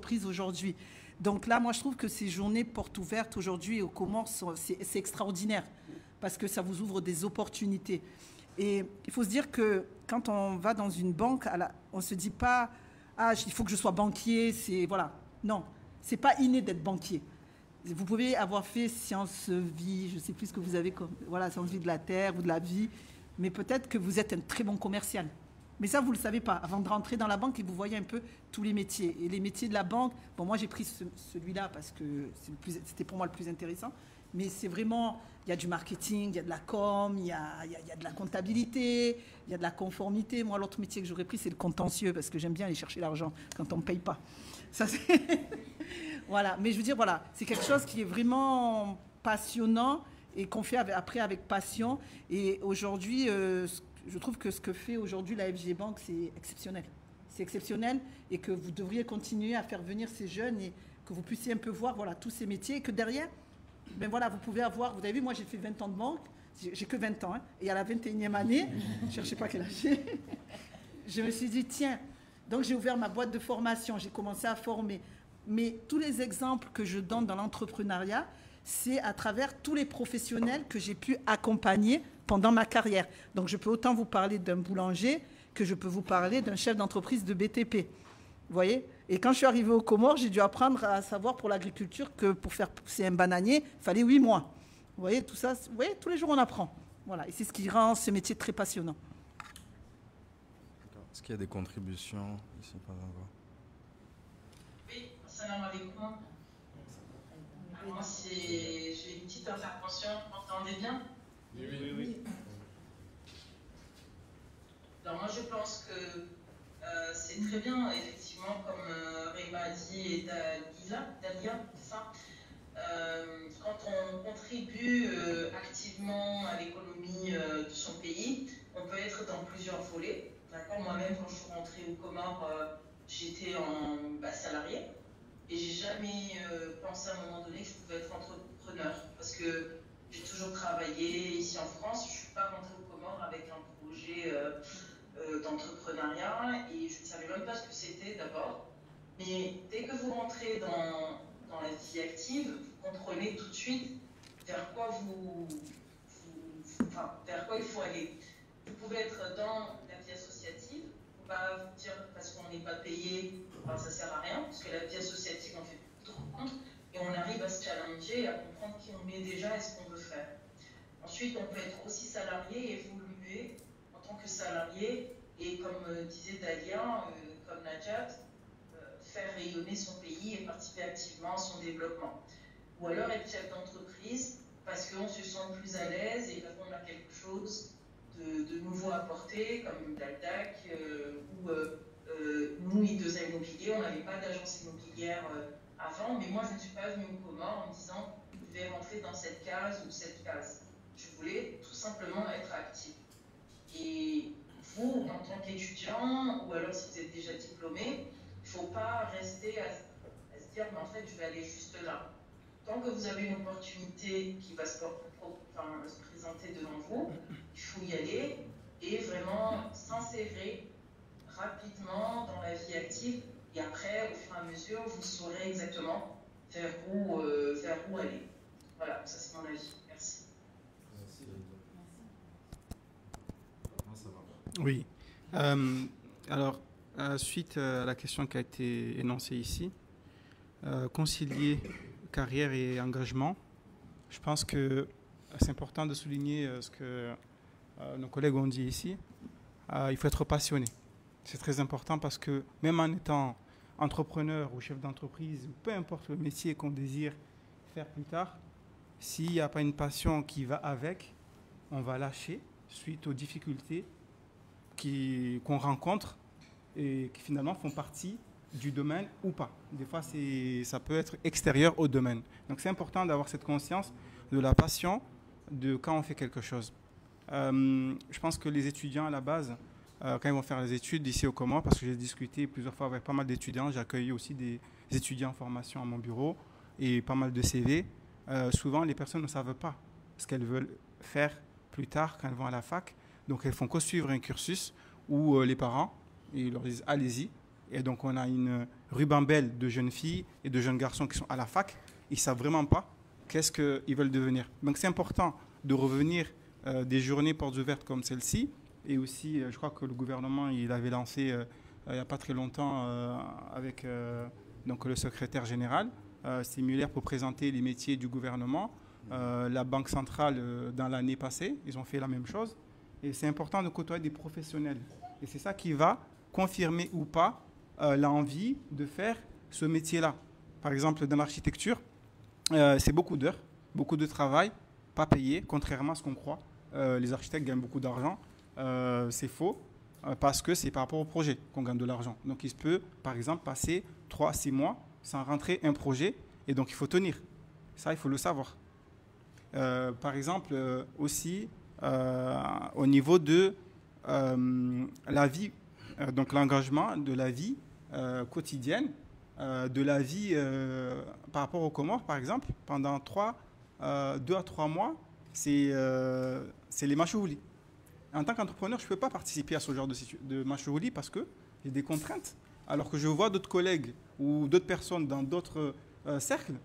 d'entreprise aujourd'hui. Donc là, moi, je trouve que ces journées portes ouvertes aujourd'hui aux Comores, c'est extraordinaire parce que ça vous ouvre des opportunités. Et il faut se dire que quand on va dans une banque, on ne se dit pas « Ah, il faut que je sois banquier », c'est voilà. Non, c'est pas inné d'être banquier. Vous pouvez avoir fait sciences vie, je ne sais plus ce que vous avez comme voilà, sciences vie de la terre ou de la vie, mais peut-être que vous êtes un très bon commercial. Mais ça, vous ne le savez pas. Avant de rentrer dans la banque, et vous voyez un peu tous les métiers. Et les métiers de la banque, bon, moi, j'ai pris celui-là parce que c'était pour moi le plus intéressant. Mais c'est vraiment, il y a du marketing, il y a de la com, il y a de la comptabilité, il y a de la conformité. Moi, l'autre métier que j'aurais pris, c'est le contentieux parce que j'aime bien aller chercher l'argent quand on ne me paye pas. Ça, c'est... Voilà. Mais je veux dire, voilà, c'est quelque chose qui est vraiment passionnant et qu'on fait après avec passion. Et aujourd'hui, je trouve que ce que fait aujourd'hui la FG Bank, c'est exceptionnel. C'est exceptionnel et que vous devriez continuer à faire venir ces jeunes et que vous puissiez un peu voir voilà, tous ces métiers et que derrière, ben voilà, vous pouvez avoir, vous avez vu, moi j'ai fait 20 ans de banque, j'ai que 20 ans, hein, et à la 21e année, je ne cherchez pas quel âge j'ai, je me suis dit, tiens, donc j'ai ouvert ma boîte de formation, j'ai commencé à former. Mais tous les exemples que je donne dans l'entrepreneuriat, c'est à travers tous les professionnels que j'ai pu accompagner pendant ma carrière. Donc je peux autant vous parler d'un boulanger que je peux vous parler d'un chef d'entreprise de BTP. Vous voyez? Et quand je suis arrivée aux Comores, j'ai dû apprendre à savoir pour l'agriculture que pour faire pousser un bananier, il fallait 8 mois. Vous voyez, tout ça, vous voyez, tous les jours on apprend. Voilà, et c'est ce qui rend ce métier très passionnant. Est-ce qu'il y a des contributions ici par rapport? Oui, salam alaikum. Moi, j'ai une petite intervention. Vous m'entendez bien? Oui. Alors moi, je pense que c'est très bien, effectivement, comme Réma a dit et Dalia, c'est ça. Quand on contribue activement à l'économie de son pays, on peut être dans plusieurs volets. D'accord. Moi-même, quand je suis rentrée aux Comores, j'étais en salarié et j'ai jamais pensé à un moment donné que je pouvais être entrepreneur parce que j'ai toujours travaillé ici en France. Je ne suis pas rentrée aux Comores avec un projet d'entrepreneuriat et je ne savais même pas ce que c'était d'abord. Mais dès que vous rentrez dans la vie active, vous comprenez tout de suite vers quoi vers quoi il faut aller. Vous pouvez être dans la vie associative, il ne faut pas vous dire parce qu'on n'est pas payé, ça ne sert à rien, parce que la vie associative, on fait plus de rencontres et on arrive à se challenger et à comprendre qui on est déjà et ce qu'on veut faire. Ensuite, on peut être aussi salarié et évoluer en tant que salarié et comme disait Dalia, comme Najat, faire rayonner son pays et participer activement à son développement. Ou alors être chef d'entreprise parce qu'on se sent plus à l'aise et qu'on a quelque chose de nouveau à apporter, comme Daldac ou nous, I2A Immobilier, on n'avait pas d'agence immobilière avant, mais moi je ne suis pas venue au Comores en me disant je vais rentrer dans cette case ou cette case. Je voulais tout simplement être active. Et vous, en tant qu'étudiant, ou alors si vous êtes déjà diplômé, il ne faut pas rester à se dire mais en fait je vais aller juste là. Tant que vous avez une opportunité qui va se présenter devant vous, il faut y aller et vraiment s'insérer rapidement dans la vie active. Et après, au fur et à mesure, vous saurez exactement vers où aller. Voilà, ça c'est mon avis. Merci. Oui. Alors, suite à la question qui a été énoncée ici, concilier carrière et engagement, je pense que c'est important de souligner ce que nos collègues ont dit ici. Il faut être passionné. C'est très important parce que même en étant entrepreneur ou chef d'entreprise, peu importe le métier qu'on désire faire plus tard, s'il n'y a pas une passion qui va avec, on va lâcher suite aux difficultés qu'on rencontre et qui finalement font partie du domaine ou pas. Des fois, ça peut être extérieur au domaine. Donc, c'est important d'avoir cette conscience de la passion de quand on fait quelque chose. Je pense que les étudiants, à la base, quand ils vont faire les études ici au Comores, parce que j'ai discuté plusieurs fois avec pas mal d'étudiants, j'ai accueilli aussi des étudiants en formation à mon bureau et pas mal de CV. Souvent, les personnes ne savent pas ce qu'elles veulent faire plus tard quand elles vont à la fac. Donc, elles font que suivre un cursus où les parents ils leur disent allez-y, Et donc, on a une ribambelle de jeunes filles et de jeunes garçons qui sont à la fac. Ils ne savent vraiment pas qu'est-ce qu'ils veulent devenir. Donc, c'est important de revenir des journées portes ouvertes comme celle-ci. Et aussi, je crois que le gouvernement, il avait lancé, il n'y a pas très longtemps, avec donc le secrétaire général, séminaire pour présenter les métiers du gouvernement. La Banque centrale, dans l'année passée, ils ont fait la même chose. Et c'est important de côtoyer des professionnels. Et c'est ça qui va confirmer ou pas l'envie de faire ce métier-là. Par exemple, dans l'architecture, c'est beaucoup d'heures, beaucoup de travail, pas payé, contrairement à ce qu'on croit. Les architectes gagnent beaucoup d'argent. C'est faux, parce que c'est par rapport au projet qu'on gagne de l'argent. Donc, il se peut, par exemple, passer 3 à 6 mois sans rentrer un projet, et donc il faut tenir. Ça, il faut le savoir. Par exemple, aussi, au niveau de la vie, donc l'engagement de la vie quotidienne, de la vie par rapport aux Comores, par exemple, pendant 2 à 3 mois, c'est les machouhoulis. En tant qu'entrepreneur, je ne peux pas participer à ce genre de machouhoulis parce que j'ai des contraintes. Alors que je vois d'autres collègues ou d'autres personnes dans d'autres cercles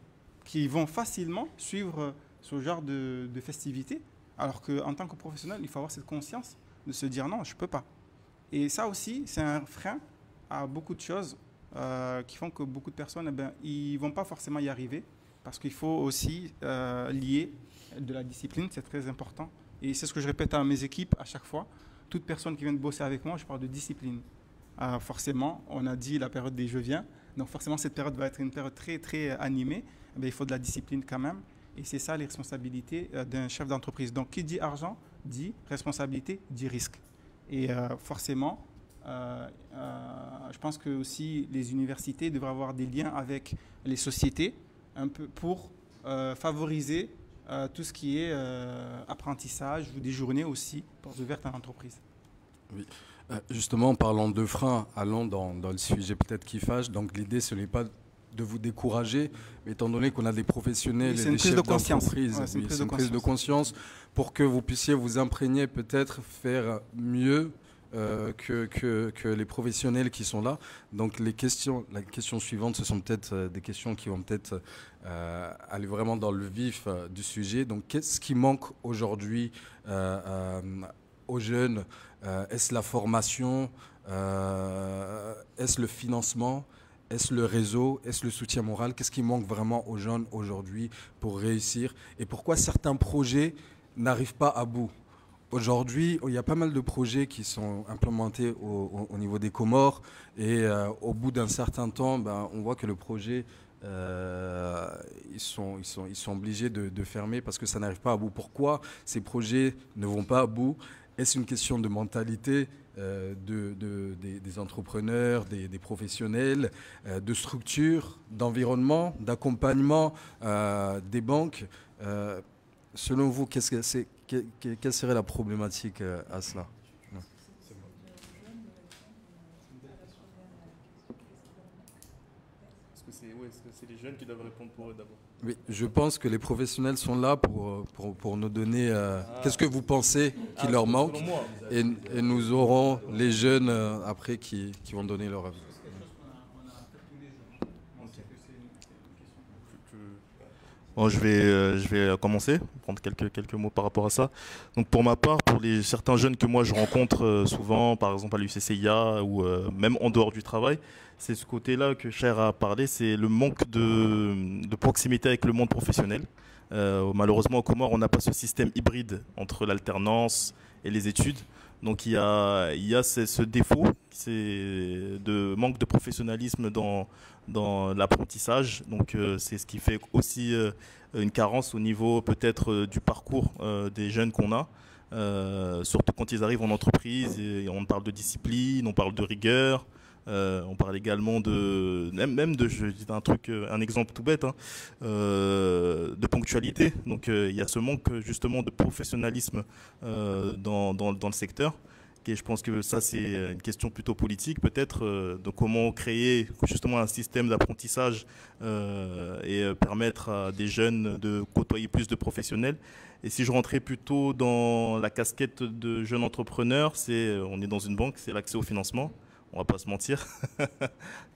qui vont facilement suivre ce genre de festivités. Alors qu'en tant que professionnel, il faut avoir cette conscience de se dire non, je ne peux pas. Et ça aussi, c'est un frein à beaucoup de choses qui font que beaucoup de personnes, ils ne vont pas forcément y arriver parce qu'il faut aussi lier de la discipline, c'est très important. Et c'est ce que je répète à mes équipes à chaque fois. Toute personne qui vient de bosser avec moi, je parle de discipline. Forcément, on a dit la période des Jeux vient, donc forcément cette période va être une période très, très animée. Il faut de la discipline quand même. Et c'est ça les responsabilités d'un chef d'entreprise. Donc qui dit argent, dit responsabilité, dit risque. Et forcément, je pense que aussi les universités devraient avoir des liens avec les sociétés un peu pour favoriser tout ce qui est apprentissage ou des journées aussi portes ouvertes à l'entreprise. Oui. Justement, en parlant de freins, allons dans le sujet peut-être qui fâche. Donc l'idée, ce n'est pas de vous décourager, mais étant donné qu'on a des professionnels et des chefs d'entreprise, c'est une prise de conscience pour que vous puissiez vous imprégner, peut-être faire mieux que les professionnels qui sont là. Donc la question suivante, ce sont peut-être des questions qui vont peut-être aller vraiment dans le vif du sujet. Donc qu'est-ce qui manque aujourd'hui aux jeunes? Est-ce la formation? Est-ce le financement? Est-ce le réseau? Est-ce le soutien moral? Qu'est-ce qui manque vraiment aux jeunes aujourd'hui pour réussir? Et pourquoi certains projets n'arrivent pas à bout? Aujourd'hui, il y a pas mal de projets qui sont implémentés au niveau des Comores et au bout d'un certain temps, on voit que le projet, ils sont obligés de fermer parce que ça n'arrive pas à bout. Pourquoi ces projets ne vont pas à bout? Est-ce une question de mentalité des entrepreneurs, des professionnels, de structure, d'environnement, d'accompagnement des banques? Selon vous, quelle serait la problématique à cela? Est-ce que c'est les jeunes qui doivent répondre pour eux d'abord? Oui, je pense que les professionnels sont là pour nous donner qu'est-ce que vous pensez qu'il leur manque, et nous aurons les jeunes après qui vont donner leur avis. Bon, je vais commencer, prendre quelques mots par rapport à ça. Donc pour ma part, pour certains jeunes que moi je rencontre souvent, par exemple à l'UCCIA ou même en dehors du travail, c'est ce côté-là que Cher a parlé, c'est le manque de proximité avec le monde professionnel. Malheureusement, au Comores, on n'a pas ce système hybride entre l'alternance et les études. Donc il y a ce défaut, c'est de manque de professionnalisme dans l'apprentissage. Donc c'est ce qui fait aussi une carence au niveau peut-être du parcours des jeunes qu'on a. Surtout quand ils arrivent en entreprise, et on parle de discipline, on parle de rigueur. On parle également je dis un exemple tout bête, de ponctualité. Donc il y a ce manque justement de professionnalisme dans le secteur. Et je pense que ça c'est une question plutôt politique peut-être, de comment créer justement un système d'apprentissage et permettre à des jeunes de côtoyer plus de professionnels. Et si je rentrais plutôt dans la casquette de jeune entrepreneur, on est dans une banque, c'est l'accès au financement. on va pas se mentir,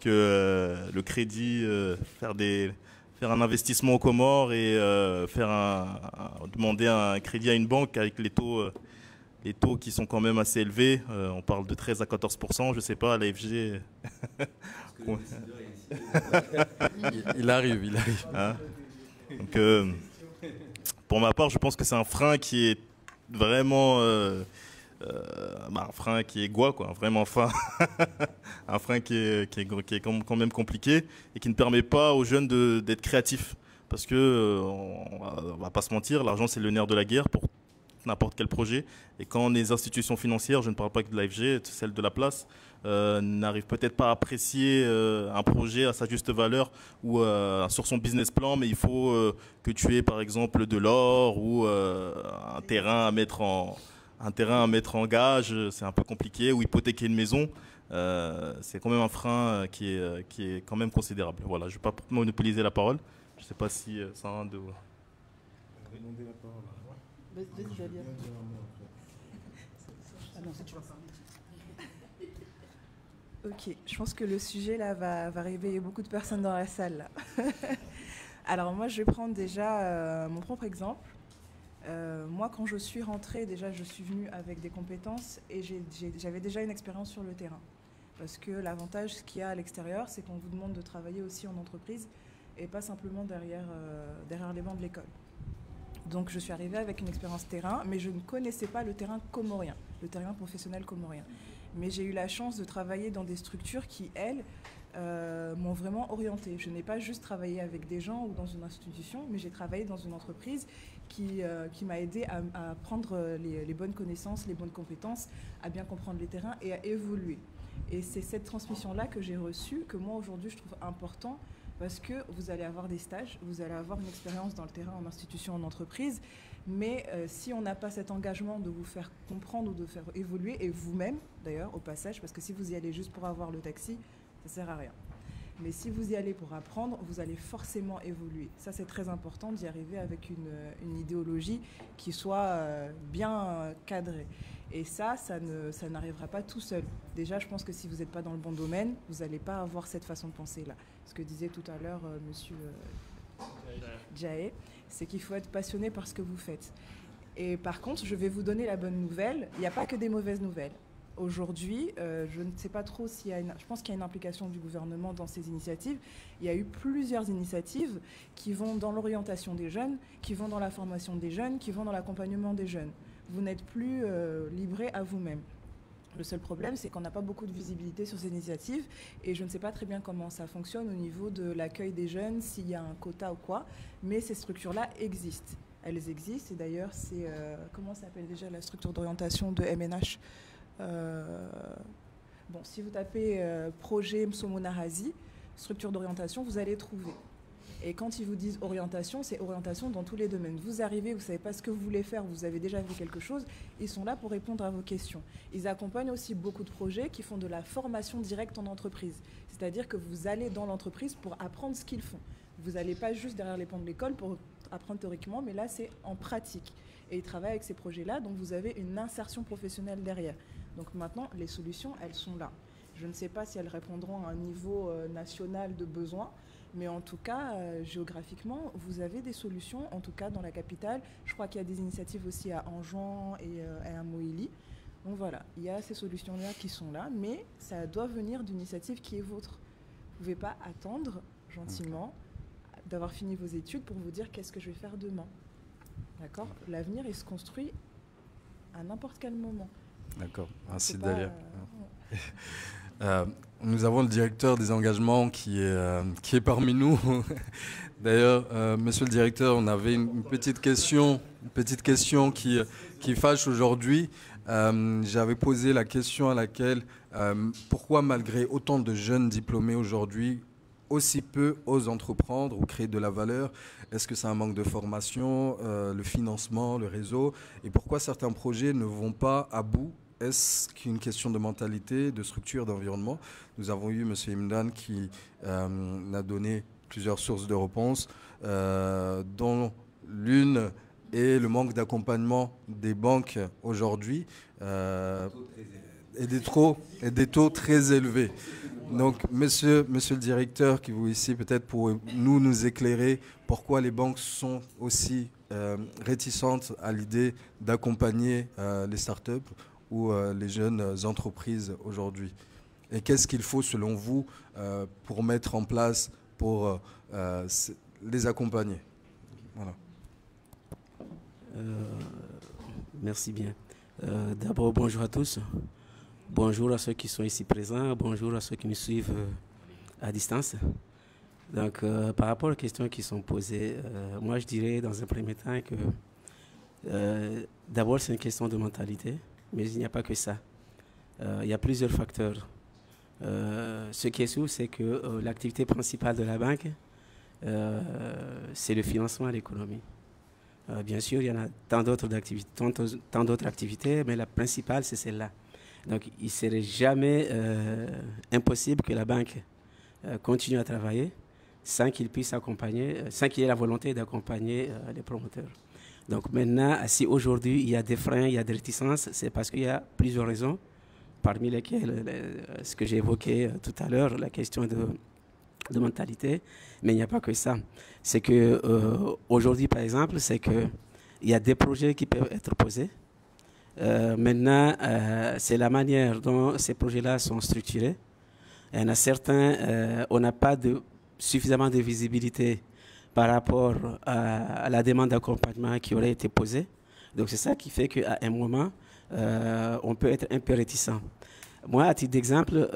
que le crédit, faire un investissement aux Comores et demander un crédit à une banque avec les taux qui sont quand même assez élevés. On parle de 13 à 14%, je sais pas, à l'AFG. Il arrive. Hein, donc, pour ma part, je pense que c'est un frein qui est vraiment un frein qui est quoi, vraiment fin. Un frein qui est quand même compliqué et qui ne permet pas aux jeunes d'être créatifs. Parce que, on va pas se mentir, l'argent c'est le nerf de la guerre pour n'importe quel projet. Et quand les institutions financières, je ne parle pas que de l'AFG, celle de la place, n'arrivent peut-être pas à apprécier un projet à sa juste valeur ou sur son business plan, mais il faut que tu aies par exemple de l'or ou un terrain à mettre en gage, c'est un peu compliqué, ou hypothéquer une maison. C'est quand même un frein qui est quand même considérable. Voilà, je ne vais pas monopoliser la parole. Je ne sais pas si ça a un de... Demander la parole. Vas-y, Dalia. Ah non, si tu vas parler. Ok, je pense que le sujet là va réveiller beaucoup de personnes dans la salle là. Alors moi je vais prendre déjà mon propre exemple. Moi quand je suis rentrée, déjà je suis venue avec des compétences et j'avais déjà une expérience sur le terrain. Parce que l'avantage qu'il y a à l'extérieur, c'est qu'on vous demande de travailler aussi en entreprise et pas simplement derrière les bancs de l'école. Donc je suis arrivée avec une expérience terrain, mais je ne connaissais pas le terrain comorien, le terrain professionnel comorien. Mais j'ai eu la chance de travailler dans des structures qui, elles, m'ont vraiment orientée. Je n'ai pas juste travaillé avec des gens ou dans une institution, mais j'ai travaillé dans une entreprise qui m'a aidée à prendre les bonnes connaissances, les bonnes compétences, à bien comprendre les terrains et à évoluer. Et c'est cette transmission-là que j'ai reçue, que moi aujourd'hui je trouve important, parce que vous allez avoir des stages, vous allez avoir une expérience dans le terrain, en institution, en entreprise, mais si on n'a pas cet engagement de vous faire comprendre ou de faire évoluer, et vous-même d'ailleurs au passage, parce que si vous y allez juste pour avoir le taxi, ça ne sert à rien. Mais si vous y allez pour apprendre, vous allez forcément évoluer. Ça c'est très important d'y arriver avec une idéologie qui soit bien cadrée. Et ça n'arrivera pas tout seul. Déjà, je pense que si vous n'êtes pas dans le bon domaine, vous n'allez pas avoir cette façon de penser-là. Ce que disait tout à l'heure monsieur Djaé, c'est qu'il faut être passionné par ce que vous faites. Et par contre, je vais vous donner la bonne nouvelle. Il n'y a pas que des mauvaises nouvelles. Aujourd'hui, je ne sais pas trop s'il y a je pense qu'il y a une implication du gouvernement dans ces initiatives. Il y a eu plusieurs initiatives qui vont dans l'orientation des jeunes, qui vont dans la formation des jeunes, qui vont dans l'accompagnement des jeunes. Vous n'êtes plus livré à vous-même. Le seul problème, c'est qu'on n'a pas beaucoup de visibilité sur ces initiatives et je ne sais pas très bien comment ça fonctionne au niveau de l'accueil des jeunes, s'il y a un quota ou quoi, mais ces structures-là existent. Elles existent et d'ailleurs, c'est... comment s'appelle déjà la structure d'orientation de MNH Bon, si vous tapez projet Msomonarazi, structure d'orientation, vous allez trouver. Et quand ils vous disent orientation, c'est orientation dans tous les domaines. Vous arrivez, vous ne savez pas ce que vous voulez faire, vous avez déjà vu quelque chose, ils sont là pour répondre à vos questions. Ils accompagnent aussi beaucoup de projets qui font de la formation directe en entreprise. C'est-à-dire que vous allez dans l'entreprise pour apprendre ce qu'ils font. Vous n'allez pas juste derrière les bancs de l'école pour apprendre théoriquement, mais là, c'est en pratique. Et ils travaillent avec ces projets-là, donc vous avez une insertion professionnelle derrière. Donc maintenant, les solutions, elles sont là. Je ne sais pas si elles répondront à un niveau national de besoin, mais en tout cas, géographiquement, vous avez des solutions, en tout cas dans la capitale. Je crois qu'il y a des initiatives aussi à Anjouan et à Moïli. Donc voilà, il y a ces solutions-là qui sont là, mais ça doit venir d'une initiative qui est vôtre. Vous ne pouvez pas attendre gentiment d'avoir fini vos études pour vous dire qu'est-ce que je vais faire demain. D'accord ? L'avenir, il se construit à n'importe quel moment. D'accord, merci Dalia. Nous avons le directeur des engagements qui est parmi nous. D'ailleurs, monsieur le directeur, on avait une petite question qui fâche aujourd'hui. J'avais posé la question à laquelle pourquoi malgré autant de jeunes diplômés aujourd'hui, aussi peu osent entreprendre ou créer de la valeur? Est-ce que c'est un manque de formation, le financement, le réseau? Et pourquoi certains projets ne vont pas à bout? Est-ce qu'une question de mentalité, de structure, d'environnement? Nous avons eu M. Imdan qui a donné plusieurs sources de réponses, dont l'une est le manque d'accompagnement des banques aujourd'hui. et des taux très élevés. Donc, monsieur le directeur, qui vous ici, peut-être pour nous éclairer, pourquoi les banques sont aussi réticentes à l'idée d'accompagner les startups ou les jeunes entreprises aujourd'hui. Et qu'est-ce qu'il faut, selon vous, pour mettre en place, pour les accompagner? Voilà. Merci bien. D'abord, bonjour à tous. Bonjour à ceux qui sont ici présents. Bonjour à ceux qui nous suivent à distance. Donc, par rapport aux questions qui sont posées, moi, je dirais dans un premier temps que d'abord, c'est une question de mentalité, mais il n'y a pas que ça. Il y a plusieurs facteurs. Ce qui est sûr, c'est que l'activité principale de la banque, c'est le financement à l'économie. Bien sûr, il y en a tant d'autres activités, mais la principale, c'est celle-là. Donc, il ne serait jamais impossible que la banque continue à travailler sans qu'il puisse accompagner, sans qu'il ait la volonté d'accompagner les promoteurs. Donc, maintenant, si aujourd'hui il y a des freins, il y a des réticences, c'est parce qu'il y a plusieurs raisons, parmi lesquelles ce que j'ai évoqué tout à l'heure, la question de mentalité, mais il n'y a pas que ça. C'est que aujourd'hui, par exemple, c'est que il y a des projets qui peuvent être posés. Maintenant, c'est la manière dont ces projets-là sont structurés. Il y en a certains, on n'a pas suffisamment de visibilité par rapport à la demande d'accompagnement qui aurait été posée. Donc c'est ça qui fait qu'à un moment, on peut être un peu réticent. Moi, à titre d'exemple,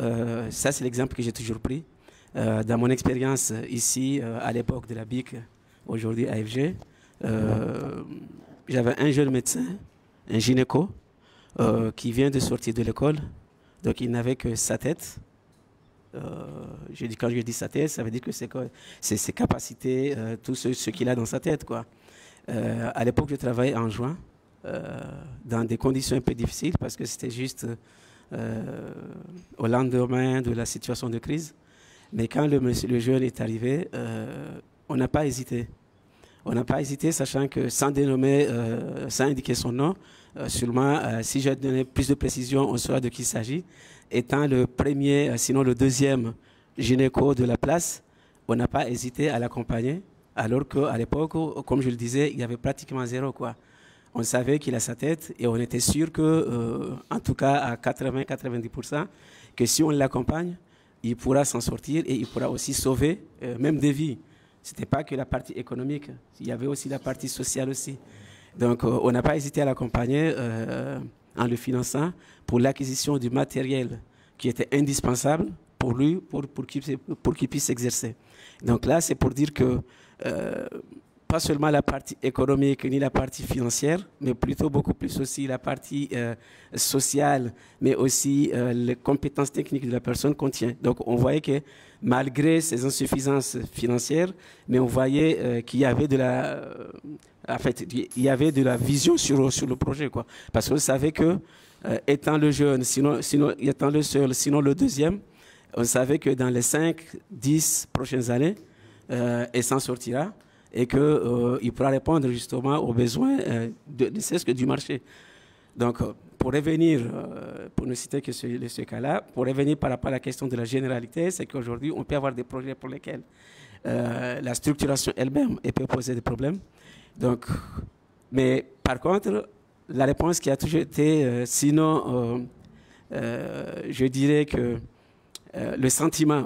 ça c'est l'exemple que j'ai toujours pris. Dans mon expérience ici, à l'époque de la BIC, aujourd'hui AFG, j'avais un jeune médecin, un gynéco, qui vient de sortir de l'école. Donc il n'avait que sa tête. Quand je dis sa tête, ça veut dire que c'est ses capacités, tout ce qu'il a dans sa tête, quoi. À l'époque, je travaillais en juin, dans des conditions un peu difficiles, parce que c'était juste au lendemain de la situation de crise. Mais quand le jeune est arrivé, on n'a pas hésité. On n'a pas hésité, sachant que sans dénommer, sans indiquer son nom, seulement si je donnais plus de précision, on saura de qui il s'agit. Étant le premier, sinon le deuxième gynéco de la place, on n'a pas hésité à l'accompagner, alors qu'à l'époque, comme je le disais, il y avait pratiquement zéro, quoi. On savait qu'il a sa tête et on était sûr que, en tout cas à 80-90%, que si on l'accompagne, il pourra s'en sortir et il pourra aussi sauver même des vies. Ce n'était pas que la partie économique, il y avait aussi la partie sociale aussi. Donc on n'a pas hésité à l'accompagner en le finançant pour l'acquisition du matériel qui était indispensable pour lui, pour qu'il puisse s'exercer. Donc là, c'est pour dire que pas seulement la partie économique ni la partie financière, mais plutôt beaucoup plus aussi la partie sociale, mais aussi les compétences techniques de la personne contient. Donc on voyait que malgré ces insuffisances financières, mais on voyait qu'il y avait de la vision sur le projet, quoi. Parce qu'on savait que étant le jeune, sinon étant le seul, sinon le deuxième, on savait que dans les 5-10 prochaines années, elle s'en sortira et qu'il pourra répondre justement aux besoins ne serait-ce que du marché. Donc, pour revenir, pour ne citer que ce cas-là, pour revenir par rapport à la question de la généralité, c'est qu'aujourd'hui, on peut avoir des projets pour lesquels la structuration elle-même peut poser des problèmes. Donc, mais par contre, la réponse qui a toujours été, sinon, je dirais que le sentiment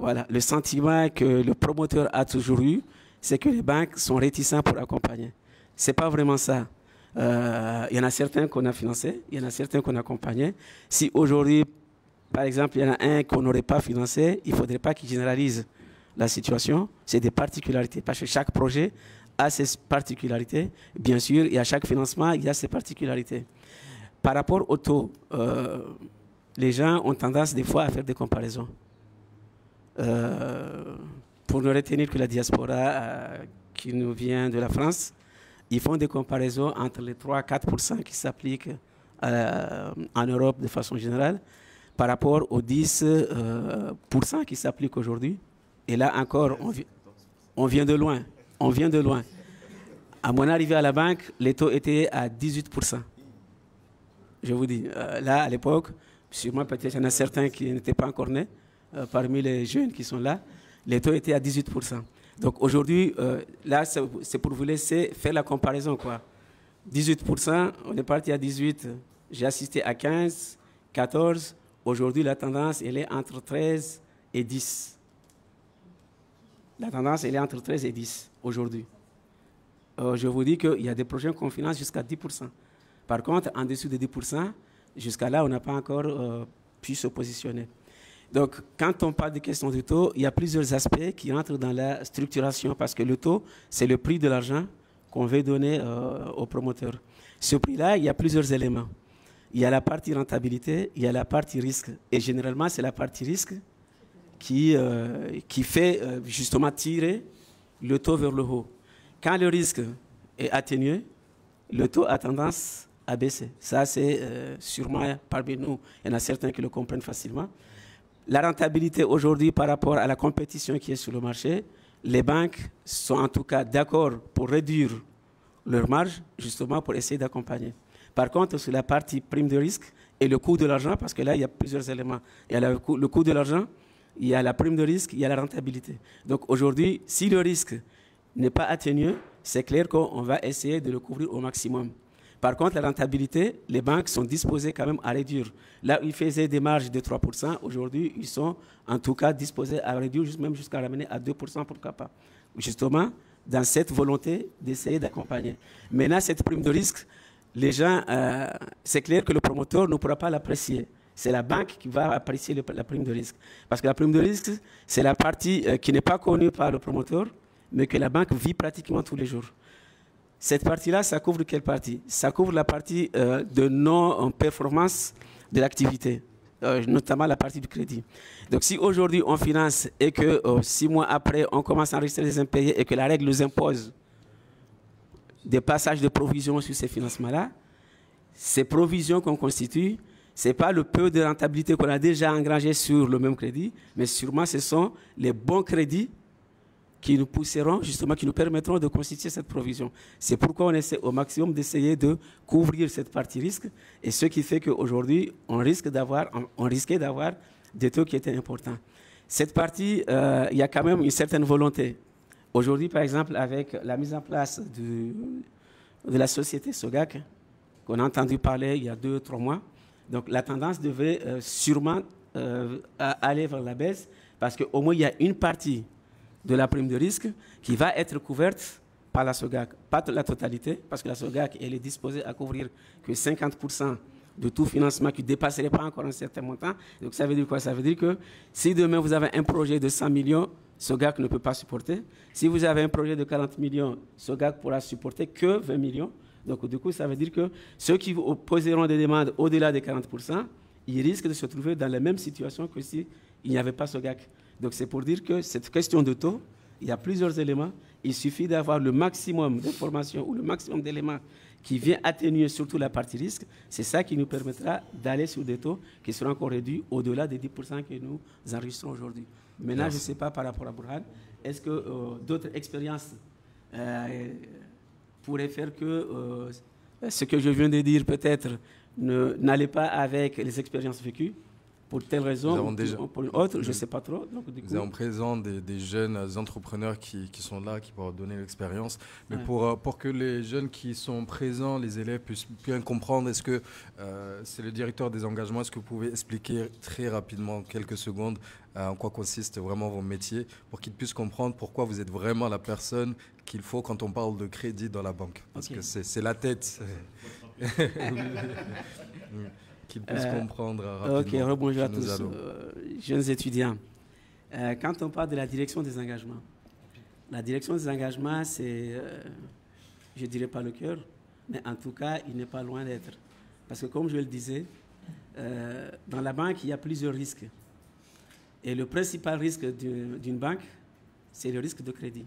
que le promoteur a toujours eu, c'est que les banques sont réticentes pour accompagner. Ce n'est pas vraiment ça. Il y en a certains qu'on a financés, il y en a certains qu'on a accompagnés. Si aujourd'hui, par exemple, il y en a un qu'on n'aurait pas financé, il ne faudrait pas qu'il généralise la situation. C'est des particularités, parce que chaque projet a ses particularités. Bien sûr, et à chaque financement, il y a ses particularités. Par rapport au taux, les gens ont tendance des fois à faire des comparaisons. Pour ne retenir que la diaspora qui nous vient de la France, ils font des comparaisons entre les 3-4% qui s'appliquent en Europe de façon générale par rapport aux 10% qui s'appliquent aujourd'hui. Et là encore, on vient de loin. On vient de loin. À mon arrivée à la banque, les taux étaient à 18%. Je vous dis, là, à l'époque, sûrement peut-être il y en a certains qui n'étaient pas encore nés, parmi les jeunes qui sont là, les taux étaient à 18%. Donc aujourd'hui, là, c'est pour vous laisser faire la comparaison, quoi. 18%, on est parti à 18%, j'ai assisté à 15%, 14%. Aujourd'hui, la tendance, elle est entre 13 et 10. La tendance, elle est entre 13 et 10 aujourd'hui. Je vous dis qu'il y a des projets qu'on finance jusqu'à 10%. Par contre, en dessous de 10%, jusqu'à là, on n'a pas encore pu se positionner. Donc, quand on parle de question de taux, il y a plusieurs aspects qui entrent dans la structuration parce que le taux, c'est le prix de l'argent qu'on veut donner aux promoteurs. Ce prix-là, il y a plusieurs éléments. Il y a la partie rentabilité, il y a la partie risque. Et généralement, c'est la partie risque qui fait justement tirer le taux vers le haut. Quand le risque est atténué, le taux a tendance à baisser. Ça, c'est sûrement parmi nous, il y en a certains qui le comprennent facilement. La rentabilité aujourd'hui par rapport à la compétition qui est sur le marché, les banques sont en tout cas d'accord pour réduire leur marge, justement pour essayer d'accompagner. Par contre, sur la partie prime de risque et le coût de l'argent, parce que là, il y a plusieurs éléments. Il y a le coût de l'argent, il y a la prime de risque, il y a la rentabilité. Donc aujourd'hui, si le risque n'est pas atténué, c'est clair qu'on va essayer de le couvrir au maximum. Par contre, la rentabilité, les banques sont disposées quand même à réduire. Là où ils faisaient des marges de 3%, aujourd'hui, ils sont en tout cas disposés à réduire, même jusqu'à ramener à 2%, pourquoi pas. Justement, dans cette volonté d'essayer d'accompagner. Maintenant, cette prime de risque, les gens, c'est clair que le promoteur ne pourra pas l'apprécier. C'est la banque qui va apprécier la prime de risque. Parce que la prime de risque, c'est la partie qui n'est pas connue par le promoteur, mais que la banque vit pratiquement tous les jours. Cette partie-là, ça couvre quelle partie? Ça couvre la partie de non-performance de l'activité, notamment la partie du crédit. Donc si aujourd'hui on finance et que 6 mois après, on commence à enregistrer les impayés et que la règle nous impose des passages de provisions sur ces financements-là, ces provisions qu'on constitue, ce n'est pas le peu de rentabilité qu'on a déjà engrangé sur le même crédit, mais sûrement ce sont les bons crédits qui nous pousseront, justement, qui nous permettront de constituer cette provision. C'est pourquoi on essaie au maximum d'essayer de couvrir cette partie risque, et ce qui fait qu'aujourd'hui, on risquait d'avoir des taux qui étaient importants. Cette partie, il y a quand même une certaine volonté. Aujourd'hui, par exemple, avec la mise en place de la société SOGAC, qu'on a entendu parler il y a 2-3 mois, donc la tendance devait sûrement aller vers la baisse, parce qu'au moins, il y a une partie de la prime de risque qui va être couverte par la SOGAC. Pas la totalité, parce que la SOGAC, elle est disposée à couvrir que 50% de tout financement qui ne dépasserait pas encore un certain montant. Donc ça veut dire quoi? Ça veut dire que si demain vous avez un projet de 100 millions, SOGAC ne peut pas supporter. Si vous avez un projet de 40 millions, SOGAC pourra supporter que 20 millions. Donc du coup, ça veut dire que ceux qui vous poseront des demandes au-delà des 40%, ils risquent de se trouver dans la même situation que s'il n'y avait pas SOGAC. Donc c'est pour dire que cette question de taux, il y a plusieurs éléments. Il suffit d'avoir le maximum d'informations ou le maximum d'éléments qui vient atténuer surtout la partie risque. C'est ça qui nous permettra d'aller sur des taux qui seront encore réduits au-delà des 10% que nous enregistrons aujourd'hui. Maintenant, je ne sais pas par rapport à Burhan, est-ce que d'autres expériences pourraient faire que ce que je viens de dire peut-être n'allait pas avec les expériences vécues? Pour telle raison ou pour une autre, je ne sais pas trop. Donc, nous avons présent des jeunes entrepreneurs qui sont là, qui pourront donner l'expérience. Mais ouais, pour que les jeunes qui sont présents, les élèves puissent bien comprendre, est-ce que c'est le directeur des engagements, est-ce que vous pouvez expliquer très rapidement, en quelques secondes, en quoi consiste vraiment vos métiers, pour qu'ils puissent comprendre pourquoi vous êtes vraiment la personne qu'il faut quand on parle de crédit dans la banque? Parce que c'est la tête. Qu'ils puissent comprendre rapidement. Ok, bonjour à tous, jeunes étudiants. Quand on parle de la direction des engagements, la direction des engagements, c'est, je ne dirais pas le cœur, mais en tout cas, il n'est pas loin d'être. Parce que comme je le disais, dans la banque, il y a plusieurs risques. Et le principal risque d'une banque, c'est le risque de crédit.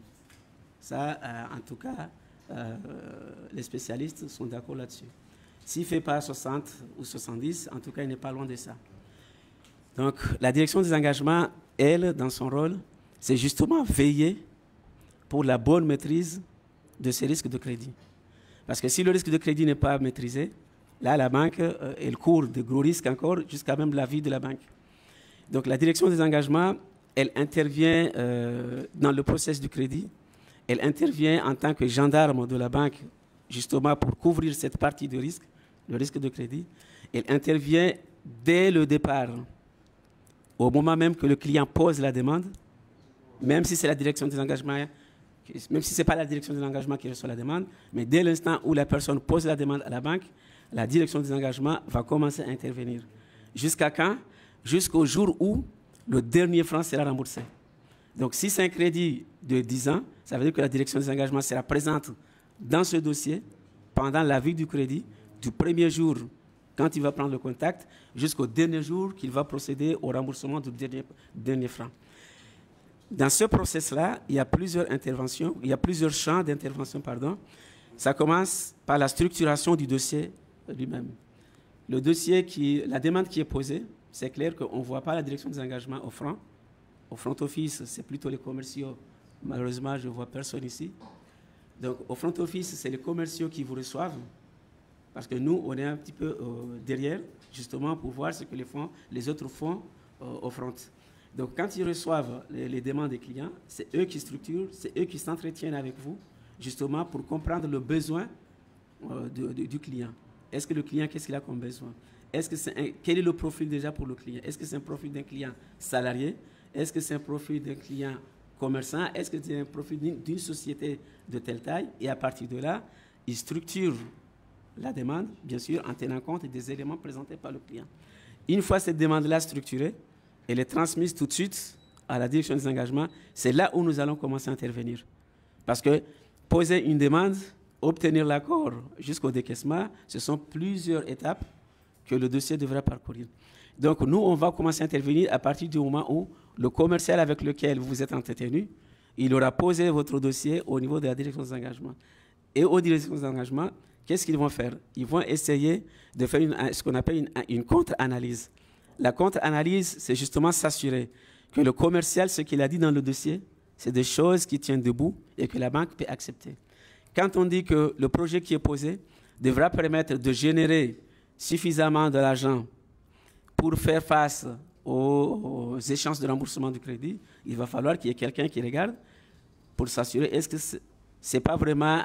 Ça, en tout cas, les spécialistes sont d'accord là-dessus. S'il ne fait pas 60 ou 70, en tout cas, il n'est pas loin de ça. Donc, la direction des engagements, elle, dans son rôle, c'est justement veiller pour la bonne maîtrise de ces risques de crédit. Parce que si le risque de crédit n'est pas maîtrisé, Là, la banque, elle court de gros risques encore, jusqu'à même la vie de la banque. Donc la direction des engagements, elle intervient dans le processus du crédit. Elle intervient en tant que gendarme de la banque, justement pour couvrir cette partie de risque, le risque de crédit. Elle intervient dès le départ, au moment même que le client pose la demande, même si c'est la direction des engagements, même si ce n'est pas la direction des engagements qui reçoit la demande, mais dès l'instant où la personne pose la demande à la banque, la direction des engagements va commencer à intervenir. Jusqu'à quand? Jusqu'au jour où le dernier franc sera remboursé. Donc si c'est un crédit de 10 ans, ça veut dire que la direction des engagements sera présente dans ce dossier pendant la vie du crédit, du premier jour quand il va prendre le contact, jusqu'au dernier jour qu'il va procéder au remboursement du dernier franc. Dans ce process-là, il y a plusieurs interventions, il y a plusieurs champs d'intervention, pardon. Ça commence par la structuration du dossier lui-même. Le dossier, la demande qui est posée, c'est clair qu'on ne voit pas la direction des engagements au front. Au front office, c'est plutôt les commerciaux. Malheureusement, je ne vois personne ici. Donc, au front office, c'est les commerciaux qui vous reçoivent. Parce que nous, on est un petit peu derrière, justement, pour voir ce que les autres font au front. Donc, quand ils reçoivent les demandes des clients, c'est eux qui structurent, c'est eux qui s'entretiennent avec vous, justement, pour comprendre le besoin du client. Est-ce que le client, qu'est-ce qu'il a comme besoin? Quel est le profil déjà pour le client? Est-ce que c'est un profil d'un client salarié? Est-ce que c'est un profil d'un client commerçant? Est-ce que c'est un profil d'une société de telle taille? Et à partir de là, ils structurent la demande, bien sûr, en tenant compte des éléments présentés par le client. Une fois cette demande-là structurée, elle est transmise tout de suite à la direction des engagements. C'est là où nous allons commencer à intervenir. Parce que poser une demande, obtenir l'accord jusqu'au décaissement, ce sont plusieurs étapes que le dossier devra parcourir. Donc, nous, on va commencer à intervenir à partir du moment où le commercial avec lequel vous êtes entretenu, il aura posé votre dossier au niveau de la direction des engagements. Et aux directions des engagements, qu'est-ce qu'ils vont faire? Ils vont essayer de faire ce qu'on appelle une contre-analyse. La contre-analyse, c'est justement s'assurer que le commercial, ce qu'il a dit dans le dossier, c'est des choses qui tiennent debout et que la banque peut accepter. Quand on dit que le projet qui est posé devra permettre de générer suffisamment de l'argent pour faire face aux échéances de remboursement du crédit, il va falloir qu'il y ait quelqu'un qui regarde pour s'assurer est-ce que ce n'est pas vraiment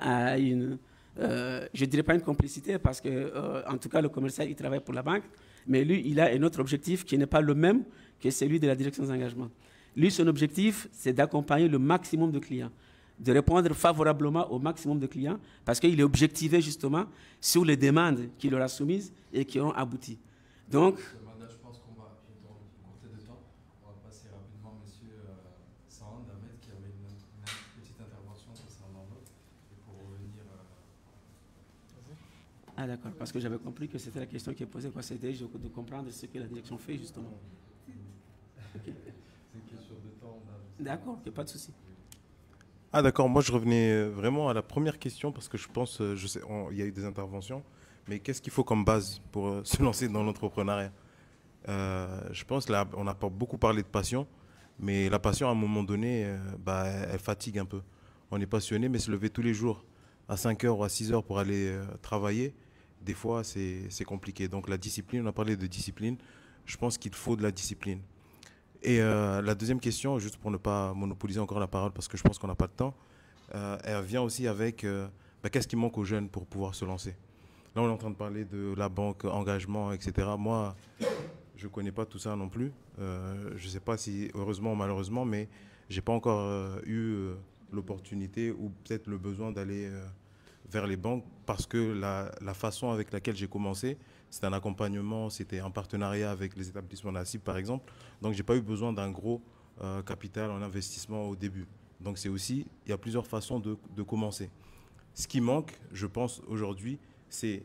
je ne dirais pas une complicité parce que, en tout cas, le commercial, il travaille pour la banque, mais lui, il a un autre objectif qui n'est pas le même que celui de la direction des engagements. Lui, son objectif, c'est d'accompagner le maximum de clients, de répondre favorablement au maximum de clients, parce qu'il est objectivé justement sur les demandes qu'il aura soumises et qui auront abouti. Donc, je pense qu'on va courter de temps. On va passer rapidement M. Sand, Ahmed, qui avait une petite intervention concernant l'autre, et pour revenir. Ah d'accord, parce que j'avais compris que c'était la question qui est posée, quoi. C'était de comprendre ce que la direction fait justement. Okay. C'est une question de temps. D'accord, il n'y a pas de souci. Ah d'accord, moi je revenais vraiment à la première question parce que je pense, il y a eu des interventions, mais qu'est-ce qu'il faut comme base pour se lancer dans l'entrepreneuriat? Je pense là, on a pas beaucoup parlé de passion, mais la passion à un moment donné, elle fatigue un peu. On est passionné, mais se lever tous les jours à 5 heures ou à 6 heures pour aller travailler, des fois c'est compliqué. Donc la discipline, on a parlé de discipline, je pense qu'il faut de la discipline. Et la deuxième question, juste pour ne pas monopoliser encore la parole, parce que je pense qu'on n'a pas de temps, elle vient aussi avec qu'est-ce qui manque aux jeunes pour pouvoir se lancer. Là, on est en train de parler de la banque, engagement, etc. Moi, je ne connais pas tout ça non plus. Je ne sais pas si, heureusement ou malheureusement, mais je n'ai pas encore eu l'opportunité ou peut-être le besoin d'aller vers les banques parce que la façon avec laquelle j'ai commencé, c'était un accompagnement, c'était un partenariat avec les établissements de la CIB par exemple. Donc, je n'ai pas eu besoin d'un gros capital en investissement au début. Donc, c'est aussi, il y a plusieurs façons de commencer. Ce qui manque, je pense, aujourd'hui, c'est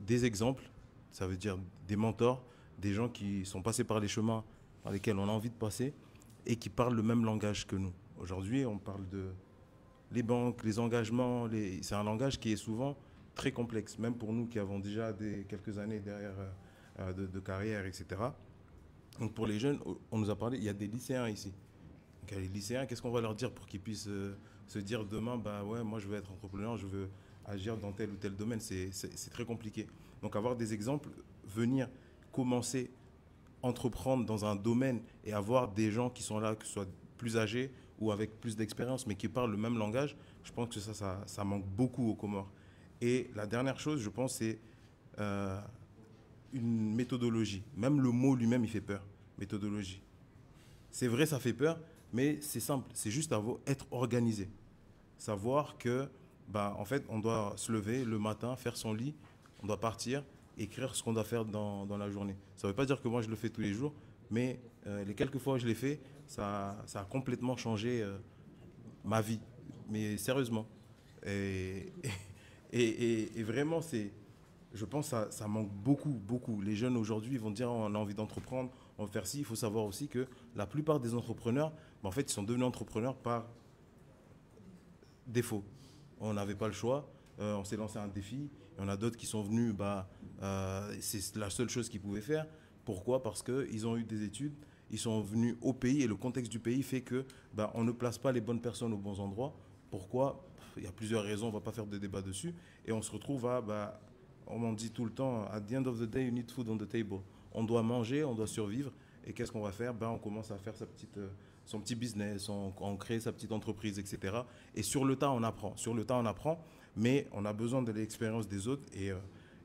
des exemples, ça veut dire des mentors, des gens qui sont passés par les chemins par lesquels on a envie de passer et qui parlent le même langage que nous. Aujourd'hui, on parle de les banques, les engagements, c'est un langage qui est souvent très complexe, même pour nous qui avons déjà quelques années derrière de carrière, etc. Donc pour les jeunes, on nous a parlé, il y a des lycéens ici. Donc les lycéens, qu'est-ce qu'on va leur dire pour qu'ils puissent se dire demain, ouais, moi je veux être entrepreneur, je veux agir dans tel ou tel domaine. C'est très compliqué. Donc avoir des exemples, venir commencer, entreprendre dans un domaine et avoir des gens qui sont là, que ce soit plus âgés ou avec plus d'expérience, mais qui parlent le même langage, je pense que ça manque beaucoup aux Comores. Et la dernière chose, je pense, c'est une méthodologie. Même le mot lui-même, il fait peur. Méthodologie. C'est vrai, ça fait peur, mais c'est simple. C'est juste être organisé. Savoir que, en fait, on doit se lever le matin, faire son lit, on doit partir, écrire ce qu'on doit faire dans la journée. Ça ne veut pas dire que moi, je le fais tous les jours, mais les quelques fois où je l'ai fait, ça a complètement changé ma vie. Mais sérieusement. Et vraiment, je pense que ça manque beaucoup. Les jeunes aujourd'hui vont dire on a envie d'entreprendre, on va faire ci. Il faut savoir aussi que la plupart des entrepreneurs, en fait, ils sont devenus entrepreneurs par défaut. On n'avait pas le choix, on s'est lancé un défi. Il y en a d'autres qui sont venus, c'est la seule chose qu'ils pouvaient faire. Pourquoi? Parce qu'ils ont eu des études, ils sont venus au pays et le contexte du pays fait que on ne place pas les bonnes personnes aux bons endroits. Pourquoi? Il y a plusieurs raisons, on ne va pas faire de débat dessus. Et on se retrouve on m'en dit tout le temps, at the end of the day, you need food on the table. On doit manger, on doit survivre. Et qu'est-ce qu'on va faire? On commence à faire son petit business, on crée sa petite entreprise, etc. Et sur le tas, on apprend. Mais on a besoin de l'expérience des autres. Et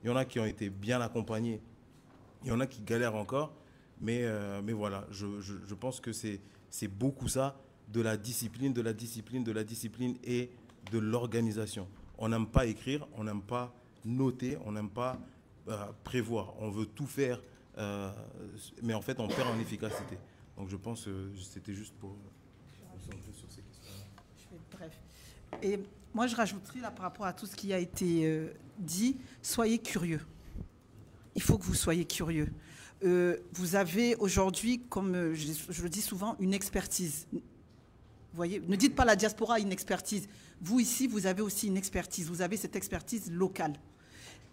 il y en a qui ont été bien accompagnés. Il y en a qui galèrent encore. Mais voilà, je pense que c'est beaucoup ça, de la discipline et de l'organisation. On n'aime pas écrire, on n'aime pas noter, on n'aime pas prévoir. On veut tout faire, mais en fait, on perd en efficacité. Donc je pense que c'était juste pour concentrer sur ces questions-là. Bref. Et moi, je rajouterai là par rapport à tout ce qui a été dit, soyez curieux. Il faut que vous soyez curieux. Vous avez aujourd'hui, comme je le dis souvent, une expertise. Vous voyez, ne dites pas la diaspora a une expertise. Vous, ici, vous avez aussi une expertise. Vous avez cette expertise locale.